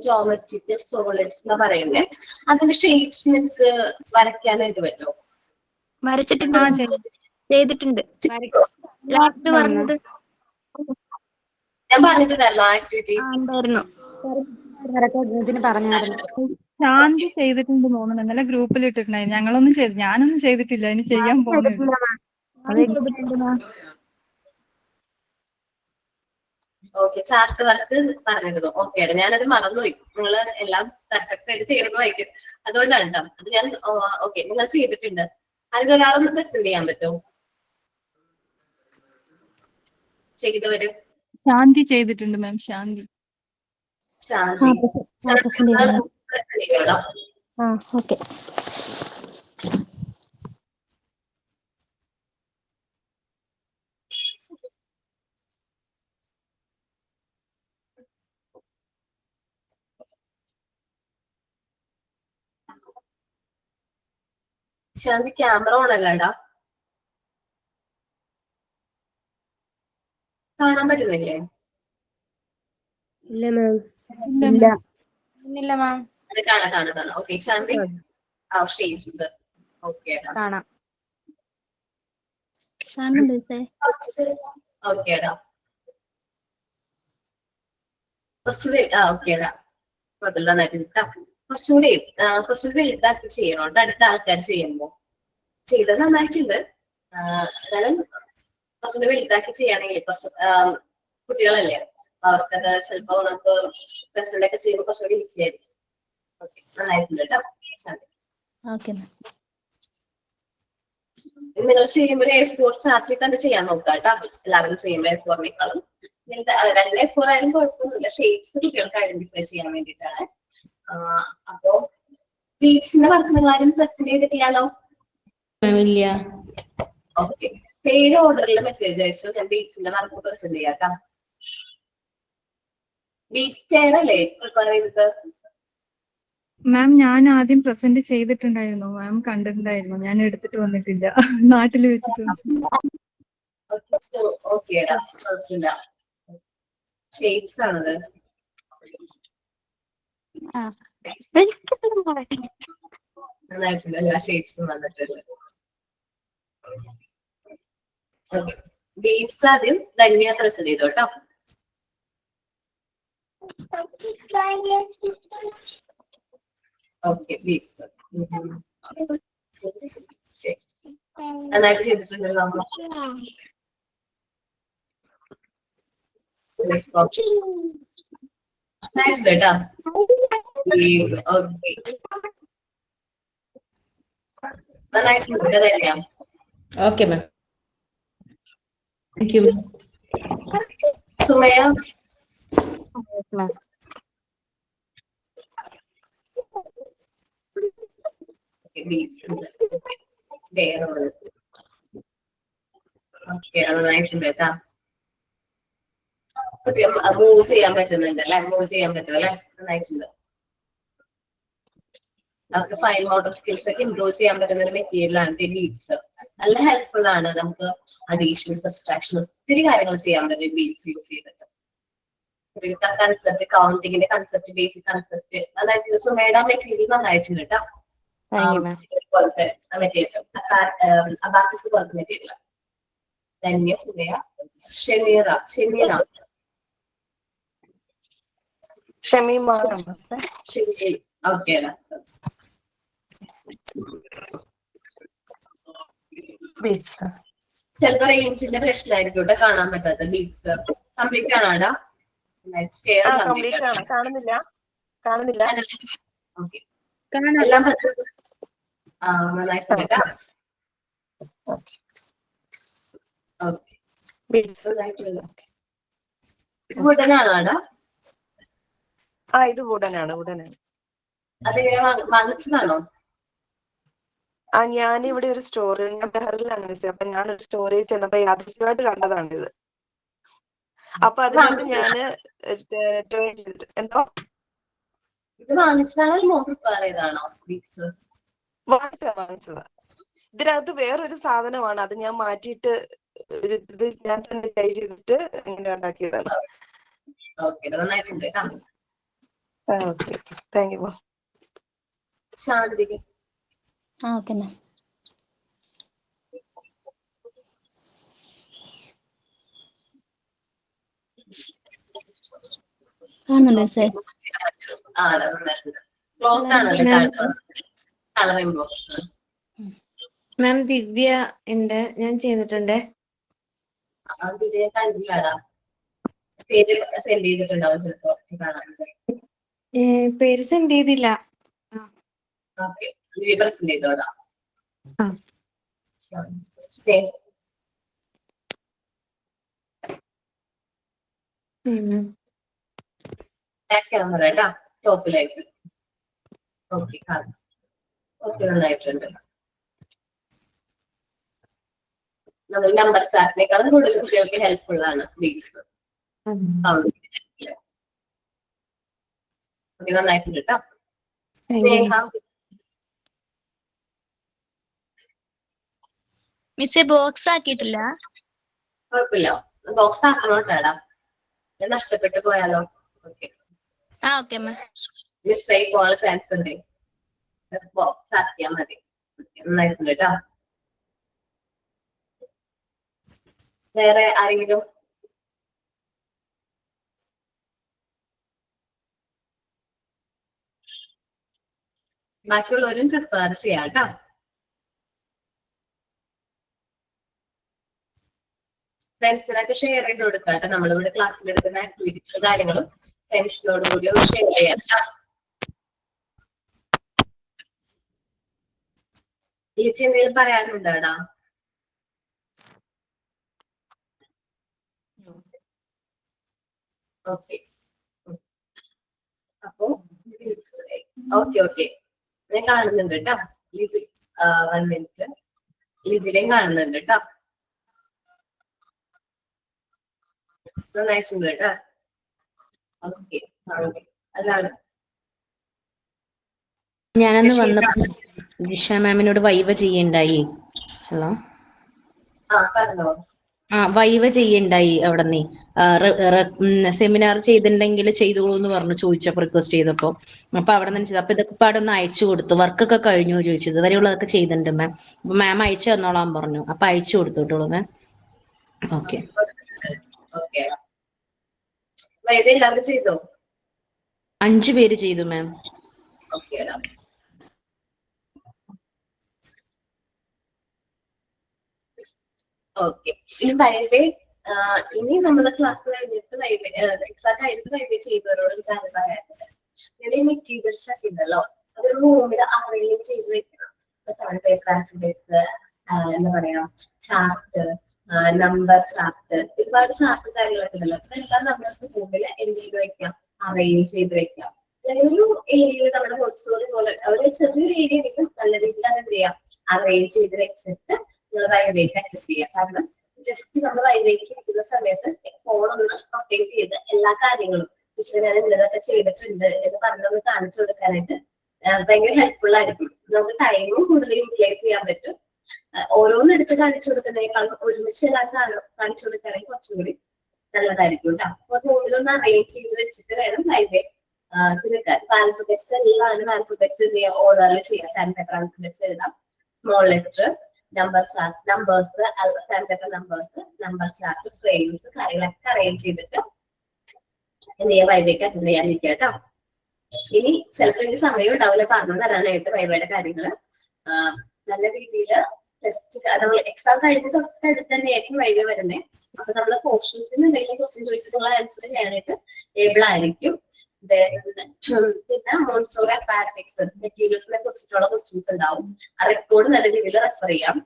ജോമെട്രിക്കൽ സോളിഡ്സ് എന്ന് പറയുന്നത് അതിന്റെ ഷേപ്സ് നിങ്ങൾക്ക് വരയ്ക്കാനായിട്ട് പറ്റുമോ? വരച്ചിട്ടുണ്ട്, ചെയ്തിട്ടുണ്ട്. ലാസ്റ്റ് പറഞ്ഞത് ഞാൻ പറഞ്ഞിട്ടുണ്ടായിരുന്നു ആക്ടിവിറ്റി. ഉണ്ടായിരുന്നു, പറഞ്ഞായിരുന്നു. ശാന്തി ചെയ്തിട്ടുണ്ട് തോന്നുന്നു, ഇന്നലെ ഗ്രൂപ്പിൽ ഇട്ടിട്ടുണ്ടായിരുന്നു. ഞാനൊന്നും ചെയ്തിട്ടില്ല, ഇനി ചെയ്യാൻ പോകുന്നത്. ഓക്കെ, ചാർട്ട് വർക്ക് പറഞ്ഞിരുന്നു. ഓക്കെ, ഞാനത് മറന്നുപോയി. നിങ്ങൾ എല്ലാം പെർഫെക്റ്റ് ആയിട്ട് ചെയ്യണമായിരിക്കും, അതുകൊണ്ടാണ് കേട്ടോ. അത് ഞാൻ ഓക്കെ, നിങ്ങൾ ചെയ്തിട്ടുണ്ട്. അതിൽ ഒരാളൊന്ന് പ്രസന്റ് ചെയ്യാൻ പറ്റുമോ? ചെയ്തവര് ശാന്തി ചെയ്തിട്ടുണ്ട് മാം. ശാന്തി ഓക്കെ. ശാന്തി ക്യാമറ ഓൺ അല്ലടാ, കാണാൻ പറ്റുന്നില്ലേ? ഇല്ല മാം. ഇല്ല മാം. അത് കാണാം. ഓക്കെ, ശാന്തി ഷേപ്സ് ഓക്കേടാ. ഓക്കേടാ, കുറച്ചുകൂടി ഓക്കേടാ, കുഴപ്പമില്ല, നന്നായിട്ട് കിട്ടാം. കുറച്ചുകൂടി വലുതാക്കി ചെയ്യണം അടുത്ത ആൾക്കാർ ചെയ്യുമ്പോ. ചെയ്തത് നന്നായിട്ടുണ്ട്, എന്നാലും കുറച്ചുകൂടി വലുതാക്കി ചെയ്യുകയാണെങ്കിൽ കുറച്ച് കുട്ടികളല്ലേ, അവർക്കത് ചിലപ്പോ നമുക്ക് പ്രസന്റ് ഒക്കെ ചെയ്യുമ്പോൾ കുറച്ചുകൂടി ഈസി ആയിരിക്കും. ഓക്കെ, നന്നായിട്ടുണ്ട് കേട്ടോ. നിങ്ങൾ ചെയ്യുമ്പോൾ A4 ചാർട്ടിൽ തന്നെ ചെയ്യാൻ നോക്കുക കേട്ടോ. എല്ലാവരും ചെയ്യുമ്പോൾ A4നേക്കാളും 2 A4 ആയാലും കുഴപ്പമൊന്നുമില്ല. ഷേപ്സ് കുട്ടികൾക്ക് ഐഡന്റിഫൈ ചെയ്യാൻ വേണ്ടിയിട്ടാണ്. അപ്പോ ബീഡ്സിന്റെ വർക്ക് നിങ്ങൾ ആരും പ്രസന്റ് ചെയ്തിട്ടില്ലല്ലോ? ഓക്കെ, പേര് ഓർഡറിൽ മെസ്സേജ് അയച്ചു, ഞാൻ ബീഡ്സിന്റെ വർക്ക് പ്രസന്റ് ചെയ്യാം കേട്ടോ. ബീഡ്സ് ചെയർ അല്ലേ പ്രിപ്പയർ ചെയ്തത്? മാം, ഞാൻ ആദ്യം പ്രസന്റ് ചെയ്തിട്ടുണ്ടായിരുന്നു, മാം കണ്ടിട്ടുണ്ടായിരുന്നു. ഞാൻ എടുത്തിട്ട് വന്നിട്ടില്ല, നാട്ടിൽ വെച്ചിട്ട്. ഓക്കേടാ, കുഴപ്പമില്ല. ഷേപ്സ് ആണത്. നന്നായിട്ടുണ്ട്, എല്ലാ ഷേപ്സും വന്നിട്ടുണ്ട്. ഓക്കെ, ബീഡ്സ് ആദ്യം ധന്യ പ്രസന്റ് ചെയ്തു കേട്ടോ. ഓക്കെ, ബീഡ്സ് ശരി, നന്നായിട്ട് ചെയ്തിട്ടുണ്ടല്ലോ നമ്മൾ. നന്നായിട്ടുണ്ട് കേട്ടോ. ഓക്കെ, നന്നായിട്ടുണ്ട് Dhanya. Okay ma'am, thank you ma'am. Sumaya okay, നന്നായിട്ടുണ്ട് കേട്ടോ. മൂവ് ചെയ്യാൻ പറ്റുന്നുണ്ട് അല്ലെ? മൂവ് ചെയ്യാൻ പറ്റും അല്ലെ? നന്നായിട്ടുണ്ട്. അവർക്ക് ഫൈൻ മോട്ടോർ സ്കിൽസ് ഒക്കെ ഇംപ്രൂവ് ചെയ്യാൻ പറ്റുന്ന ഒരു മെറ്റീരിയൽ ആണ് ബീഡ്സ്. നല്ല ഹെൽപ്ഫുൾ ആണ്. നമുക്ക് അഡീഷണൽ സബ്സ്ട്രാക്ഷൻ ഒത്തിരി കാര്യങ്ങൾ ചെയ്യാൻ പറ്റും ബീഡ്സ് യൂസ് ചെയ്തിട്ട്. കൺസെപ്റ്റ്, കൗണ്ടിങ്ങിന്റെ കൺസെപ്റ്റ്, ബേസിക് കൺസെപ്റ്റ് നന്നായിട്ട് സുമയുടെ മെറ്റീരിയൽ നന്നായിട്ടുണ്ട് കേട്ടോ. പോലത്തെ മെറ്റീരിയൽ, അബാക്കസ് പോലത്തെ മെറ്റീരിയൽ ധന്യ, സുധയ, ഷെമീറ, ഷെമീന, ഷെമി. ഓക്കെ. ചിലപ്പോ റേഞ്ചിന്റെ പ്രശ്നമായിരിക്കും ഇവിടെ കാണാൻ പറ്റാത്ത. ബീറ്റ്സ് കംപ്ലീറ്റ് ആണോടാ? കാണുന്നില്ല. ഓക്കെ, എല്ലാം പറ്റും. നന്നായിട്ടുണ്ട്. ഓക്കെ, ഉടനാണോടാ? ഇത് ഉടനാണ്. അതെങ്ങനെ വാങ്ങിച്ചതാണോ? ഞാനിവിടെ ഒരു സ്റ്റോറി, ഞാൻ ബഹറിലാണ് മിസ്. അപ്പൊ ഞാനൊരു സ്റ്റോറേജ് ചെന്നപ്പോ യാദൃശ്ചികമായിട്ട് കണ്ടതാണ് ഇത്. അപ്പൊ അതിനകത്ത് ഞാന് എന്തോ ഇത് വാങ്ങിച്ചതാണോ മോൻ പ്രിപ്പയർ ചെയ്താണോ? ബീറ്റ്സ് വാങ്ങിച്ചതാ. ഇതിനകത്ത് വേറൊരു സാധനമാണ്, അത് ഞാൻ മാറ്റിയിട്ട് ഇത് ഞാൻ തന്നെ ട്രൈ ചെയ്തിട്ട് ഇങ്ങനെ ഉണ്ടാക്കിയതാണ്. ഓക്കെ, നന്നായിട്ടുണ്ട്. Okay, thank you. ശാന്തിക്ക് ഓക്കെ മാം. കാണുന്നുണ്ടോ സാർ? ക്ലോസ് ആണല്ലേ കളറിംഗ് ബോക്സ്? മാം ദിവ്യ ഉണ്ട്, ഞാൻ ചെയ്തിട്ടുണ്ട്. ദിവ്യ കണ്ടില്ലാടാ, പേര് സെൻഡ് ചെയ്തിട്ടുണ്ടാവും ചിലപ്പോ കാണാൻ. പേര് സെൻഡ് ചെയ്തില്ല. ഓക്കെ, ദിവ്യ പ്രസന്റ് ചെയ്തോടാ. ക്യാമറ കേട്ടാ ടോപ്പിലായിട്ട്. ഓക്കെ, ഓക്കെ, നന്നായിട്ടുണ്ട്. നമ്മൾ നമ്പർ ചാർട്ടിനേക്കാളും കൂടുതൽ കുട്ടികൾക്ക് ഹെൽപ്ഫുൾ ആണ് ബീറ്റ്സ്. ഓക്കെ, നന്നായിട്ടുണ്ട് കേട്ടോ. സ്നേഹ മിസ്സേ ബോക്സ് ആക്കിയിട്ടില്ല. കുഴപ്പമില്ല, ബോക്സ് ആക്കണോട്ടാടാ, നഷ്ടപ്പെട്ടു പോയാലോ? Okay, okay ma'am. മിസ്സായി പോകാൻ ചാൻസ് ഉണ്ട്. ബോക്സ് ആക്കിയാൽ മതി. നന്നായിട്ടുണ്ട് കേട്ടോ. വേറെ ആരെങ്കിലും? ബാക്കിയുള്ളവരും പ്രിപ്പയർ ചെയ്യാം കേട്ടോ. ഫ്രണ്ട്സിനൊക്കെ ഷെയർ ചെയ്ത് കൊടുക്കാം കേട്ടോ. നമ്മളിവിടെ ക്ലാസ്സിൽ എടുക്കുന്ന ആക്ടിവിറ്റീസ് കാര്യങ്ങളും ഫ്രണ്ട്സിനോട് കൂടി ഷെയർ ചെയ്യാം കേട്ടോ. ചേച്ചി എന്തെങ്കിലും പറയാനുണ്ടാടാ? ഓക്കെ, അപ്പൊ ഓക്കെ ഞാൻ കാണുന്നുണ്ട് കേട്ടോ. ലിജി 1 മിനിറ്റ്, ലിജിലേയും കാണുന്നുണ്ട് കേട്ടോ. നന്നായിട്ടുണ്ട് കേട്ടോ. ഓക്കെ, അതാണ് ഞാനന്ന് വന്നപ്പോ ജിഷ മാമിനോട് വൈവ ചെയ്യണ്ടായി. ഹലോ, പറഞ്ഞോ. വൈവ ചെയ്യണ്ടായി അവിടെ നിന്ന് സെമിനാർ ചെയ്തിട്ടുണ്ടെങ്കിൽ ചെയ്തോളൂ എന്ന് പറഞ്ഞു ചോദിച്ചപ്പോ, റിക്വസ്റ്റ് ചെയ്തപ്പോ. അപ്പൊ അവിടെ നിന്ന് ചെയ്തു. അപ്പൊ ഇതൊക്കെ പാടൊന്ന് അയച്ചു കൊടുത്തു. വർക്കൊക്കെ കഴിഞ്ഞു ചോദിച്ചു. ഇതുവരെയുള്ളതൊക്കെ ചെയ്തിട്ടുണ്ട് മാം. അപ്പൊ മാം അയച്ചു തന്നോളാൻ പറഞ്ഞു. അപ്പൊ അയച്ചു കൊടുത്തോളൂ മാം. ഓക്കെ, എല്ലാവരും ചെയ്തോ? 5 പേര് ചെയ്തു മാം. ഓക്കെ, ഇനി വൈവേ ഇനി നമ്മുടെ ക്ലാസ് കഴിഞ്ഞിട്ട് എക്സാം കഴിഞ്ഞിട്ട് വൈവേ ചെയ്തവരോട് ഒരു കാര്യം പറയാനുണ്ട്. നിങ്ങളുടെ മെറ്റീരിയൽസ് ഒക്കെ ഉണ്ടല്ലോ, അതൊരു റൂമിൽ അറേഞ്ച് ചെയ്ത് വെക്കണം. സെവൻ പേപ്പർ ആൽഫബറ്റ്സ്, എന്താ പറയാ, ചാർട്ട്, നമ്പർ ചാർട്ട്, ഒരുപാട് ചാർട്ട് കാര്യങ്ങളൊക്കെ ഉണ്ടല്ലോ. അതെല്ലാം നമ്മുടെ റൂമിൽ എന്ത് ചെയ്ത് വെക്കാം, അറേഞ്ച് ചെയ്ത് വെക്കാം. ഒരു ഏരിയയിൽ നമ്മുടെ മോണ്ടിസോറി പോലെ ഒരു ചെറിയൊരു ഏരിയ ആയിരിക്കും, നല്ല രീതിയിൽ അത് എന്ത് ചെയ്യാം, അറേഞ്ച് ചെയ്ത് വെച്ചിട്ട് നിങ്ങൾ വൈവേക്ക് അക്സെപ്റ്റ് ചെയ്യാം. കാരണം ജസ്റ്റ് നമ്മൾ വൈവേക്ക് ഇരിക്കുന്ന സമയത്ത് ഫോണൊന്ന് അപ്ഡേറ്റ് ചെയ്ത് എല്ലാ കാര്യങ്ങളും ഞാൻ ഇന്നതൊക്കെ ചെയ്തിട്ടുണ്ട് എന്ന് പറഞ്ഞൊന്ന് കാണിച്ചു കൊടുക്കാനായിട്ട് ഭയങ്കര ഹെൽപ്ഫുൾ ആയിരിക്കും. നമുക്ക് ടൈമും കൂടുതൽ യൂട്ടിലൈസ് ചെയ്യാൻ പറ്റും. ഓരോന്നും എടുത്ത് കാണിച്ചു കൊടുക്കുന്നതിനേക്കാളും ഒരുമിച്ച് എല്ലാം കാണിച്ചു കൊടുക്കുകയാണെങ്കിൽ കുറച്ചും കൂടി നല്ലതായിരിക്കും കേട്ടോ. അപ്പൊ റൂമിലൊന്ന് അറേഞ്ച് ചെയ്ത് വെച്ചിട്ട് വേണം വൈവേ നിൽക്കാൻ. ആൽഫബറ്റ്സ് എല്ലാം ആൽഫബറ്റ്സ് എന്ത് ചെയ്യാം, ഓർഡറിൽ ചെയ്യാം. 10 പേപ്പർ ആൽഫബറ്റ്സ് എഴുതാം. Small letter, numbers number chart frames കാര്യങ്ങളൊക്കെ അറേഞ്ച് ചെയ്തിട്ട് എന്ത് ചെയ്യാം വൈവയ്ക്ക് അറ്റൻഡ് ചെയ്യാനിരിക്കുക കേട്ടോ. ഇനി ചിലപ്പോൾ എനിക്ക് സമയം ഉണ്ടാവില്ല പറഞ്ഞു തരാനായിട്ട് വൈവയുടെ കാര്യങ്ങള്. നല്ല രീതിയിൽ ടെസ്റ്റ് നമ്മൾ എക്സാം കഴിഞ്ഞ് തൊട്ടടുത്ത് തന്നെയായിരിക്കും വൈവ വരുന്നത്. അപ്പൊ നമ്മള് പോർഷൻസിന് എന്തെങ്കിലും ക്വസ്റ്റ്യൻ ചോദിച്ചിട്ട് നിങ്ങൾ ആൻസർ ചെയ്യാനായിട്ട് ഏബിൾ ആയിരിക്കും. പിന്നെ മോൺസോറി അപ്പാരറ്റിക്സ് മെറ്റീരിയൽസിനെ കുറിച്ചിട്ടുള്ള ക്വസ്റ്റ്യൻസ് ഉണ്ടാവും. ആ റെക്കോർഡ് നല്ല രീതിയിൽ റെഫർ ചെയ്യാം.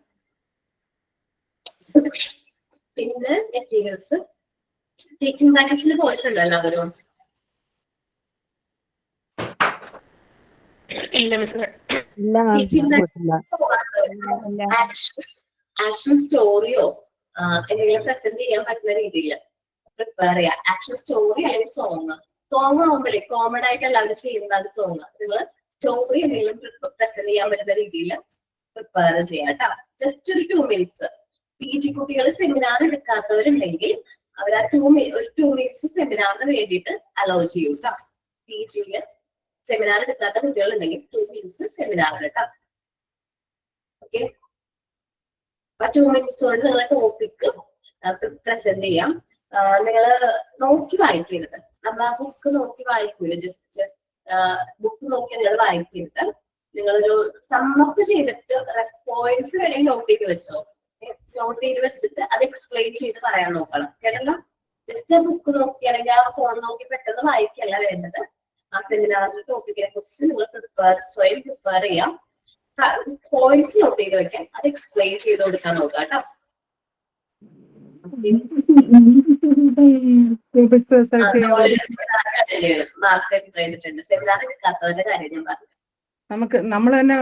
പിന്നെ മെറ്റീരിയൽസ് ടീച്ചിങ് പ്രാക്ടീസിൽ പോയിട്ടുണ്ടോ എല്ലാവരും? ആക്ഷൻ സ്റ്റോറിയോ എന്തെങ്കിലും പ്രസന്റ് ചെയ്യാൻ പറ്റുന്ന രീതിയിൽ പ്രിപ്പയർ ചെയ്യാം. ആക്ഷൻ സ്റ്റോറി അല്ലെങ്കിൽ സോങ് ആകുമ്പോഴേ കോമൺ ആയിട്ട് എല്ലാവരും ചെയ്യുന്നതാണ് സോങ്. നിങ്ങൾ സ്റ്റോറി എന്തെങ്കിലും പ്രസന്റ് ചെയ്യാൻ പറ്റുന്ന രീതിയിൽ പ്രിപ്പയർ ചെയ്യാം കേട്ടോ. ജസ്റ്റ് ഒരു 2 minutes. PG കുട്ടികൾ സെമിനാർ എടുക്കാത്തവരുണ്ടെങ്കിൽ അവർ ആ 2 minutes സെമിനാറിന് വേണ്ടിയിട്ട് അലോ ചെയ്യും കേട്ടോ. PGയില് സെമിനാർ എടുക്കാത്ത കുട്ടികൾ ഉണ്ടെങ്കിൽ 2 minutes സെമിനാറിന് കേട്ടോ. ഓക്കെ, ആ 2 minutes കൊണ്ട് നിങ്ങളെ ടോപ്പിക് പ്രസന്റ് ചെയ്യാം. നിങ്ങള് നോക്കി വായിക്കരുത്. നമ്മൾ ആ ബുക്ക് നോക്കി വായിക്കൂല, ജസ്റ്റ് ബുക്ക് നോക്കി നിങ്ങൾ വായിക്കരുത്. നിങ്ങളൊരു സമ്മപ്പ് ചെയ്തിട്ട് പോയിന്റ്സ് വേണമെങ്കിൽ നോട്ട് ചെയ്ത് വെച്ചോ. നോട്ട് ചെയ്ത് വെച്ചിട്ട് അത് എക്സ്പ്ലെയിൻ ചെയ്ത് പറയാൻ നോക്കണം കേട്ടല്ലോ. ജസ്റ്റ് ആ ബുക്ക് നോക്കി അല്ലെങ്കിൽ ആ ഫോൺ നോക്കി പെട്ടെന്ന് വായിക്കല്ല വേണ്ടത്. ആ സെമിനാറിന്റെ ടോപ്പിക്കിനെ കുറിച്ച് നിങ്ങൾ സ്വയം പ്രിപ്പയർ ചെയ്യാം. പോയിന്റ്സ് നോട്ട് ചെയ്ത് വെക്കാൻ, അത് എക്സ്പ്ലെയിൻ ചെയ്ത് കൊടുക്കാൻ നോക്കാം കേട്ടോ. സെമിനാർ എടുക്കാത്തവരുടെ കാര്യം ഞാൻ പറഞ്ഞു. നമുക്ക് നമ്മൾ തന്നെ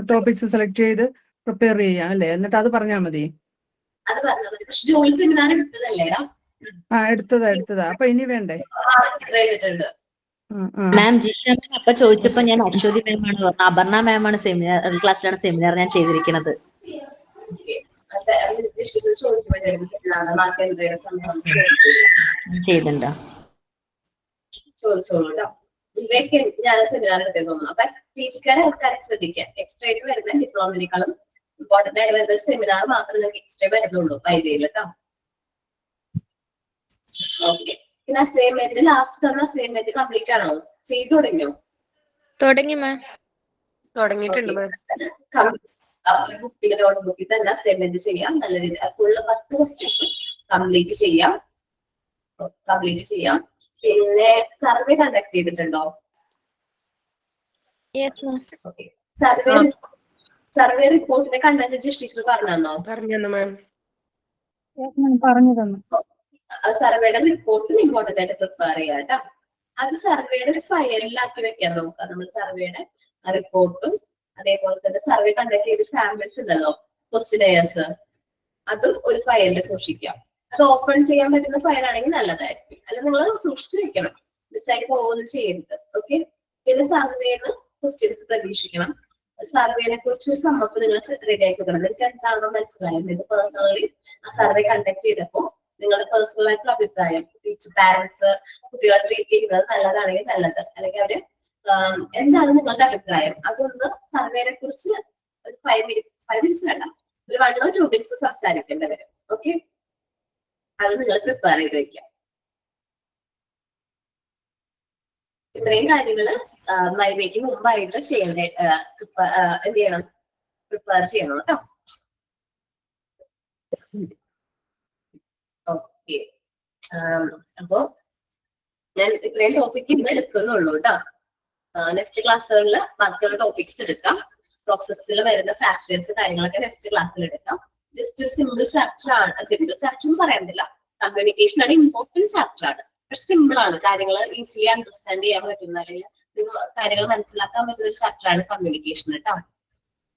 ടോപ്പിക്സ് സെലക്ട് ചെയ്ത് പ്രിപ്പയർ ചെയ്യാം അല്ലേ? എന്നിട്ട് അത് പറഞ്ഞാൽ മതി. അത് പറഞ്ഞാൽ മതി. പക്ഷെ ജോലി സെമിനാർ എടുത്തതല്ലേടാ? എടുത്തതാ. അപ്പൊ ഇനി വേണ്ടേ? മാം ജിഷ മാം അപ്പൊ ചോദിച്ചപ്പോ ഞാൻ അശ്വതി മാമാണ് പറഞ്ഞത്. അപർണ മാമാണ് സെമിനാർ ക്ലാസ്സിലാണ് സെമിനാർ ഞാൻ ചെയ്തിരിക്കുന്നത്. ചെയ്തിട്ടുണ്ടോ? ചോദിച്ചോളൂ. ഇവയ്ക്ക് ഞാൻ സെമിനാർ എടുത്തേ തോന്നുന്നു. അപ്പൊ ടീച്ചർക്കാരെ കാര്യം ശ്രദ്ധിക്കുക. എക്സ്ട്രാ ആയിട്ട് വരുന്ന ഡിപ്ലോമേക്കാളും ഇമ്പോർട്ടന്റ് ആയിട്ട് വരുന്ന സെമിനാർ മാത്രമേ നിങ്ങൾക്ക് എക്സ്ട്രാ വരുന്നുള്ളൂ വൈദ്യയിൽ കേട്ടോ. ഓക്കെ, പിന്നെ അസൈൻമെന്റ് ലാസ്റ്റ് തന്ന അസൈൻമെന്റ് കംപ്ലീറ്റ് ആണോ? ചെയ്തു തുടങ്ങിയോ? തുടങ്ങി മാം. തുടങ്ങിയിട്ടുണ്ട് മാം. ബുക്കിൽ നോട്ട്ബുക്കിൽ തന്നെ അസൈൻമെന്റ് ചെയ്യാം. നല്ല രീതിയിൽ ഫുള്ള് 10 ക്വസ്റ്റ്യൻസ് കംപ്ലീറ്റ് ചെയ്യാം. പിന്നെ സർവേ കണ്ടക്ട് ചെയ്തിട്ടുണ്ടോ? ഓക്കെ, സർവേ റിപ്പോർട്ടിന്റെ കണ്ടന്റ് ടീച്ചർ പറഞ്ഞു തന്നു. സർവേയുടെ റിപ്പോർട്ടും ഇമ്പോർട്ടന്റ് ആയിട്ട് പ്രിപ്പയർ ചെയ്യാം കേട്ടോ. അത് സർവേയുടെ ഒരു ഫയലിലാക്കി വെക്കാൻ നോക്കാം. നമ്മൾ സർവേയുടെ റിപ്പോർട്ടും അതേപോലെ തന്നെ സർവേ കണ്ടക്ട് ചെയ്ത സാമ്പിൾസ് ഉണ്ടല്ലോ, ക്വസ്റ്റ്യനെയേഴ്സ്, അതും ഒരു ഫയലിൽ സൂക്ഷിക്കാം. അത് ഓപ്പൺ ചെയ്യാൻ പറ്റുന്ന ഫയലാണെങ്കിൽ നല്ലതായിരിക്കും. അല്ല നിങ്ങൾ സൂക്ഷിച്ചു വെക്കണം, മിസ്സായി പോകുന്നു ചെയ്യരുത്. ഓക്കെ, പിന്നെ സർവേന്ന് ക്വസ്റ്റ്യൻസ് പ്രതീക്ഷിക്കണം. സർവേനെ കുറിച്ച് ഒരു സമ്മപ്പ് നിങ്ങൾ റെഡി ആക്കി വെക്കണം. നിങ്ങൾക്ക് എന്താണോ മനസ്സിലായത്? നിങ്ങൾക്ക് പേഴ്സണലി ആ സർവേ കണ്ടക്ട് ചെയ്തപ്പോൾ നിങ്ങളുടെ പേഴ്സണൽ ആയിട്ടുള്ള അഭിപ്രായം, പാരന്റ്സ് കുട്ടികളെ ട്രീറ്റ് ചെയ്യുന്നത് നല്ലതാണെങ്കിൽ നല്ലത്, അല്ലെങ്കിൽ അവര് എന്താണ് നിങ്ങളുടെ അഭിപ്രായം, അതൊന്ന് സർവേനെ കുറിച്ച് ഒരു 5 minutes വേണ്ട, ഒരു 1 or 2 minutes സംസാരിക്കേണ്ടി വരും. ഓക്കെ, അത് നിങ്ങൾ പ്രിപ്പയർ ചെയ്ത് വെക്കാം. ഇത്രയും കാര്യങ്ങള് വൈവയ്ക്ക് മുമ്പായിട്ട് ചെയ്യേണ്ട എന്ത് ചെയ്യണം? പ്രിപ്പയർ ചെയ്യണം കേട്ടോ. ഓക്കെ, അപ്പോ ഞാൻ ഇത്രയും ടോപ്പിക് ഇന്ന് എടുക്കുന്നുള്ളൂ കേട്ടോ. നെക്സ്റ്റ് ക്ലാസ്സുകളിൽ ബാക്കിയുള്ള ടോപ്പിക്സ് എടുക്കാം. പ്രോസസ്സിൽ വരുന്ന ഫാക്ടേഴ്സ് കാര്യങ്ങളൊക്കെ നെക്സ്റ്റ് ക്ലാസ്സിൽ എടുക്കാം. ജസ്റ്റ് ഒരു സിമ്പിൾ ചാപ്റ്റർ ആണ്. സിമ്പിൾ ചാപ്റ്റർ എന്ന് പറയുന്നില്ല, കമ്മ്യൂണിക്കേഷൻ ആണ് ഇമ്പോർട്ടന്റ് ചാപ്റ്റർ ആണ്. പക്ഷെ സിമ്പിൾ ആണ്, കാര്യങ്ങൾ ഈസിലി അണ്ടർസ്റ്റാൻഡ് ചെയ്യാൻ പറ്റുന്ന അല്ലെങ്കിൽ കാര്യങ്ങൾ മനസ്സിലാക്കാൻ പറ്റുന്ന ഒരു ചാപ്റ്റർ ആണ് കമ്മ്യൂണിക്കേഷൻ കേട്ടോ.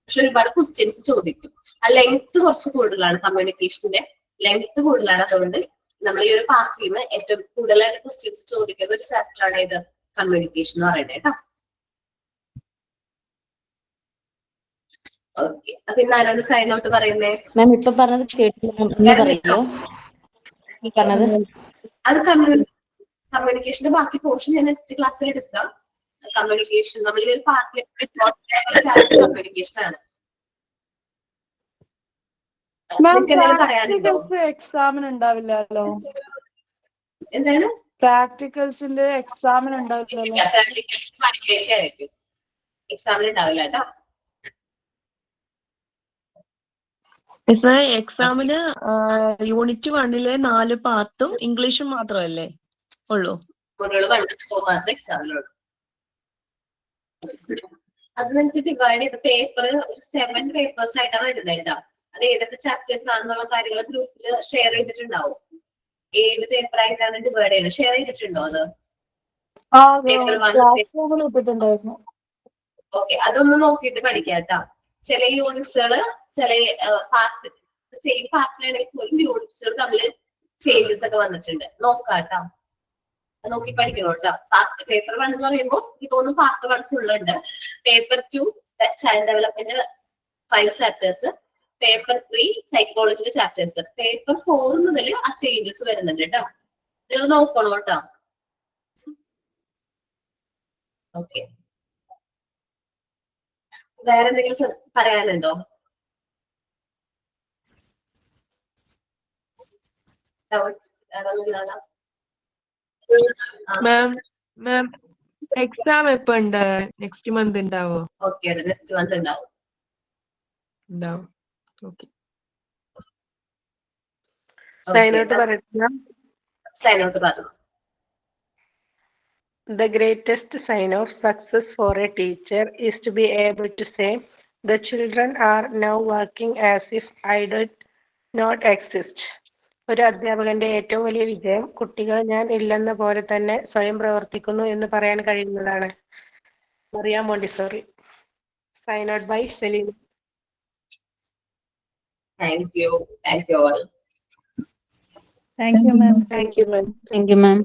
പക്ഷെ ഒരുപാട് ക്വസ്റ്റ്യൻസ് ചോദിക്കും. ആ ലെങ്ത് കുറച്ച് കൂടുതലാണ്, കമ്മ്യൂണിക്കേഷന്റെ ലെങ്ത് കൂടുതലാണ്. അതുകൊണ്ട് നമ്മൾ ഈ ഒരു പാർട്ടിൽ നിന്ന് ഏറ്റവും കൂടുതലായിട്ട് ക്വസ്റ്റ്യൻസ് ചോദിക്കുന്ന ഒരു ചാപ്റ്റർ ആണ് ഇത് കമ്മ്യൂണിക്കേഷൻ എന്ന് പറയുന്നത് കേട്ടോ. ഓക്കെ, അപ്പൊ ഇന്ന് ആരാണ് സൈൻ ഔട്ട് പറയുന്നേ? മാം ഇപ്പൊ പറഞ്ഞത് കേട്ടില്ലോ? പറഞ്ഞത് അത് കമ്മ്യൂണിക്കേഷന്റെ ബാക്കി പോർഷൻ ഞാൻ നെക്സ്റ്റ് ക്ലാസ്സിൽ എടുക്കാം. കമ്മ്യൂണിക്കേഷൻ നമ്മൾ ഈ ഒരു പാർട്ടിലെ കമ്മ്യൂണിക്കേഷൻ ആണ്. നിങ്ങൾക്ക് എന്തെങ്കിലും പറയാനുണ്ടോ? എക്സാമിന് ഉണ്ടാവില്ലല്ലോ. എന്താണ്? പ്രാക്ടിക്കൽസിന്റെ എക്സാമിന് ഉണ്ടാവില്ലല്ലോ. എക്സാമിന് ഉണ്ടാവില്ല കേട്ടോ. എക്സാമിന് യൂണിറ്റ് 1 4 പാർട്ടും ഇംഗ്ലീഷും മാത്രമല്ലേ ഉള്ളൂ? കുട്ടികൾ മാത്രമേ എക്സാമിനുള്ളൂ. അത് നിങ്ങൾക്ക് ഡിവൈഡ് ചെയ്ത് പേപ്പർ 7 പേപ്പേഴ്സ് ആയിട്ടാണ് വരുന്നത് കേട്ടോ. അത് ഏതൊക്കെ ചാപ്റ്റേഴ്സ് ആണെന്നുള്ള കാര്യങ്ങൾ ഗ്രൂപ്പിൽ ഷെയർ ചെയ്തിട്ടുണ്ടാവും. ഏത് പേപ്പർ ആയിട്ടാണ് ഡിവൈഡ് ചെയ്യുന്നത് ഷെയർ ചെയ്തിട്ടുണ്ടോ? അത് ഓക്കെ, അതൊന്ന് നോക്കിയിട്ട് പഠിക്കാം കേട്ടോ. ചില യൂണിറ്റ്സുകള് ചില പാർട്ട് സെയിം പാർട്ടിലാണെങ്കിൽ പോലും യൂണിറ്റ്സുകൾ തമ്മിൽ ചേഞ്ചസ് ഒക്കെ വന്നിട്ടുണ്ട്. നോക്കാം കേട്ടോ, നോക്കി പഠിക്കണം കേട്ടോ. പേപ്പർ 1 എന്ന് പറയുമ്പോൾ ഇതൊന്നും പാർട്ട് 1 ഫുള്ളുണ്ട്. Paper 2 child development 5 chapters, paper 3 സൈക്കോളജിയിലെ ചാപ്റ്റേഴ്സ്, പേപ്പർ 4 മുതൽ ആ ചേഞ്ചസ് വരുന്നുണ്ട് കേട്ടോ. നിങ്ങൾ നോക്കണം കേട്ടോ. ഓക്കെ, വേറെ എന്തെങ്കിലും പറയാനുണ്ടോ? മാം എക്സാം എപ്പോ ഉണ്ട്? നെക്സ്റ്റ് മന്ത് ഉണ്ടാവോ? ഓക്കെ, നെക്സ്റ്റ് മന്ത് ഉണ്ടാവും. ഓക്കെ, സൈൻ ഔട്ട് പറഞ്ഞു. The greatest sign of success for a teacher is to be able to say, the children are now working as if I did not exist. ഒരു അധ്യാപകന്റെ ഏറ്റവും വലിയ വിജയം കുട്ടികൾ ഞാൻ ഇല്ലെന്ന പോലെ തന്നെ സ്വയം പ്രവർത്തിക്കുന്നു എന്ന് പറയാൻ കഴിയുന്നതാണ്. Maria Montessori. Sign out by Selina. Thank you all. Thank you, ma'am. Thank you, ma'am. Thank you, ma'am.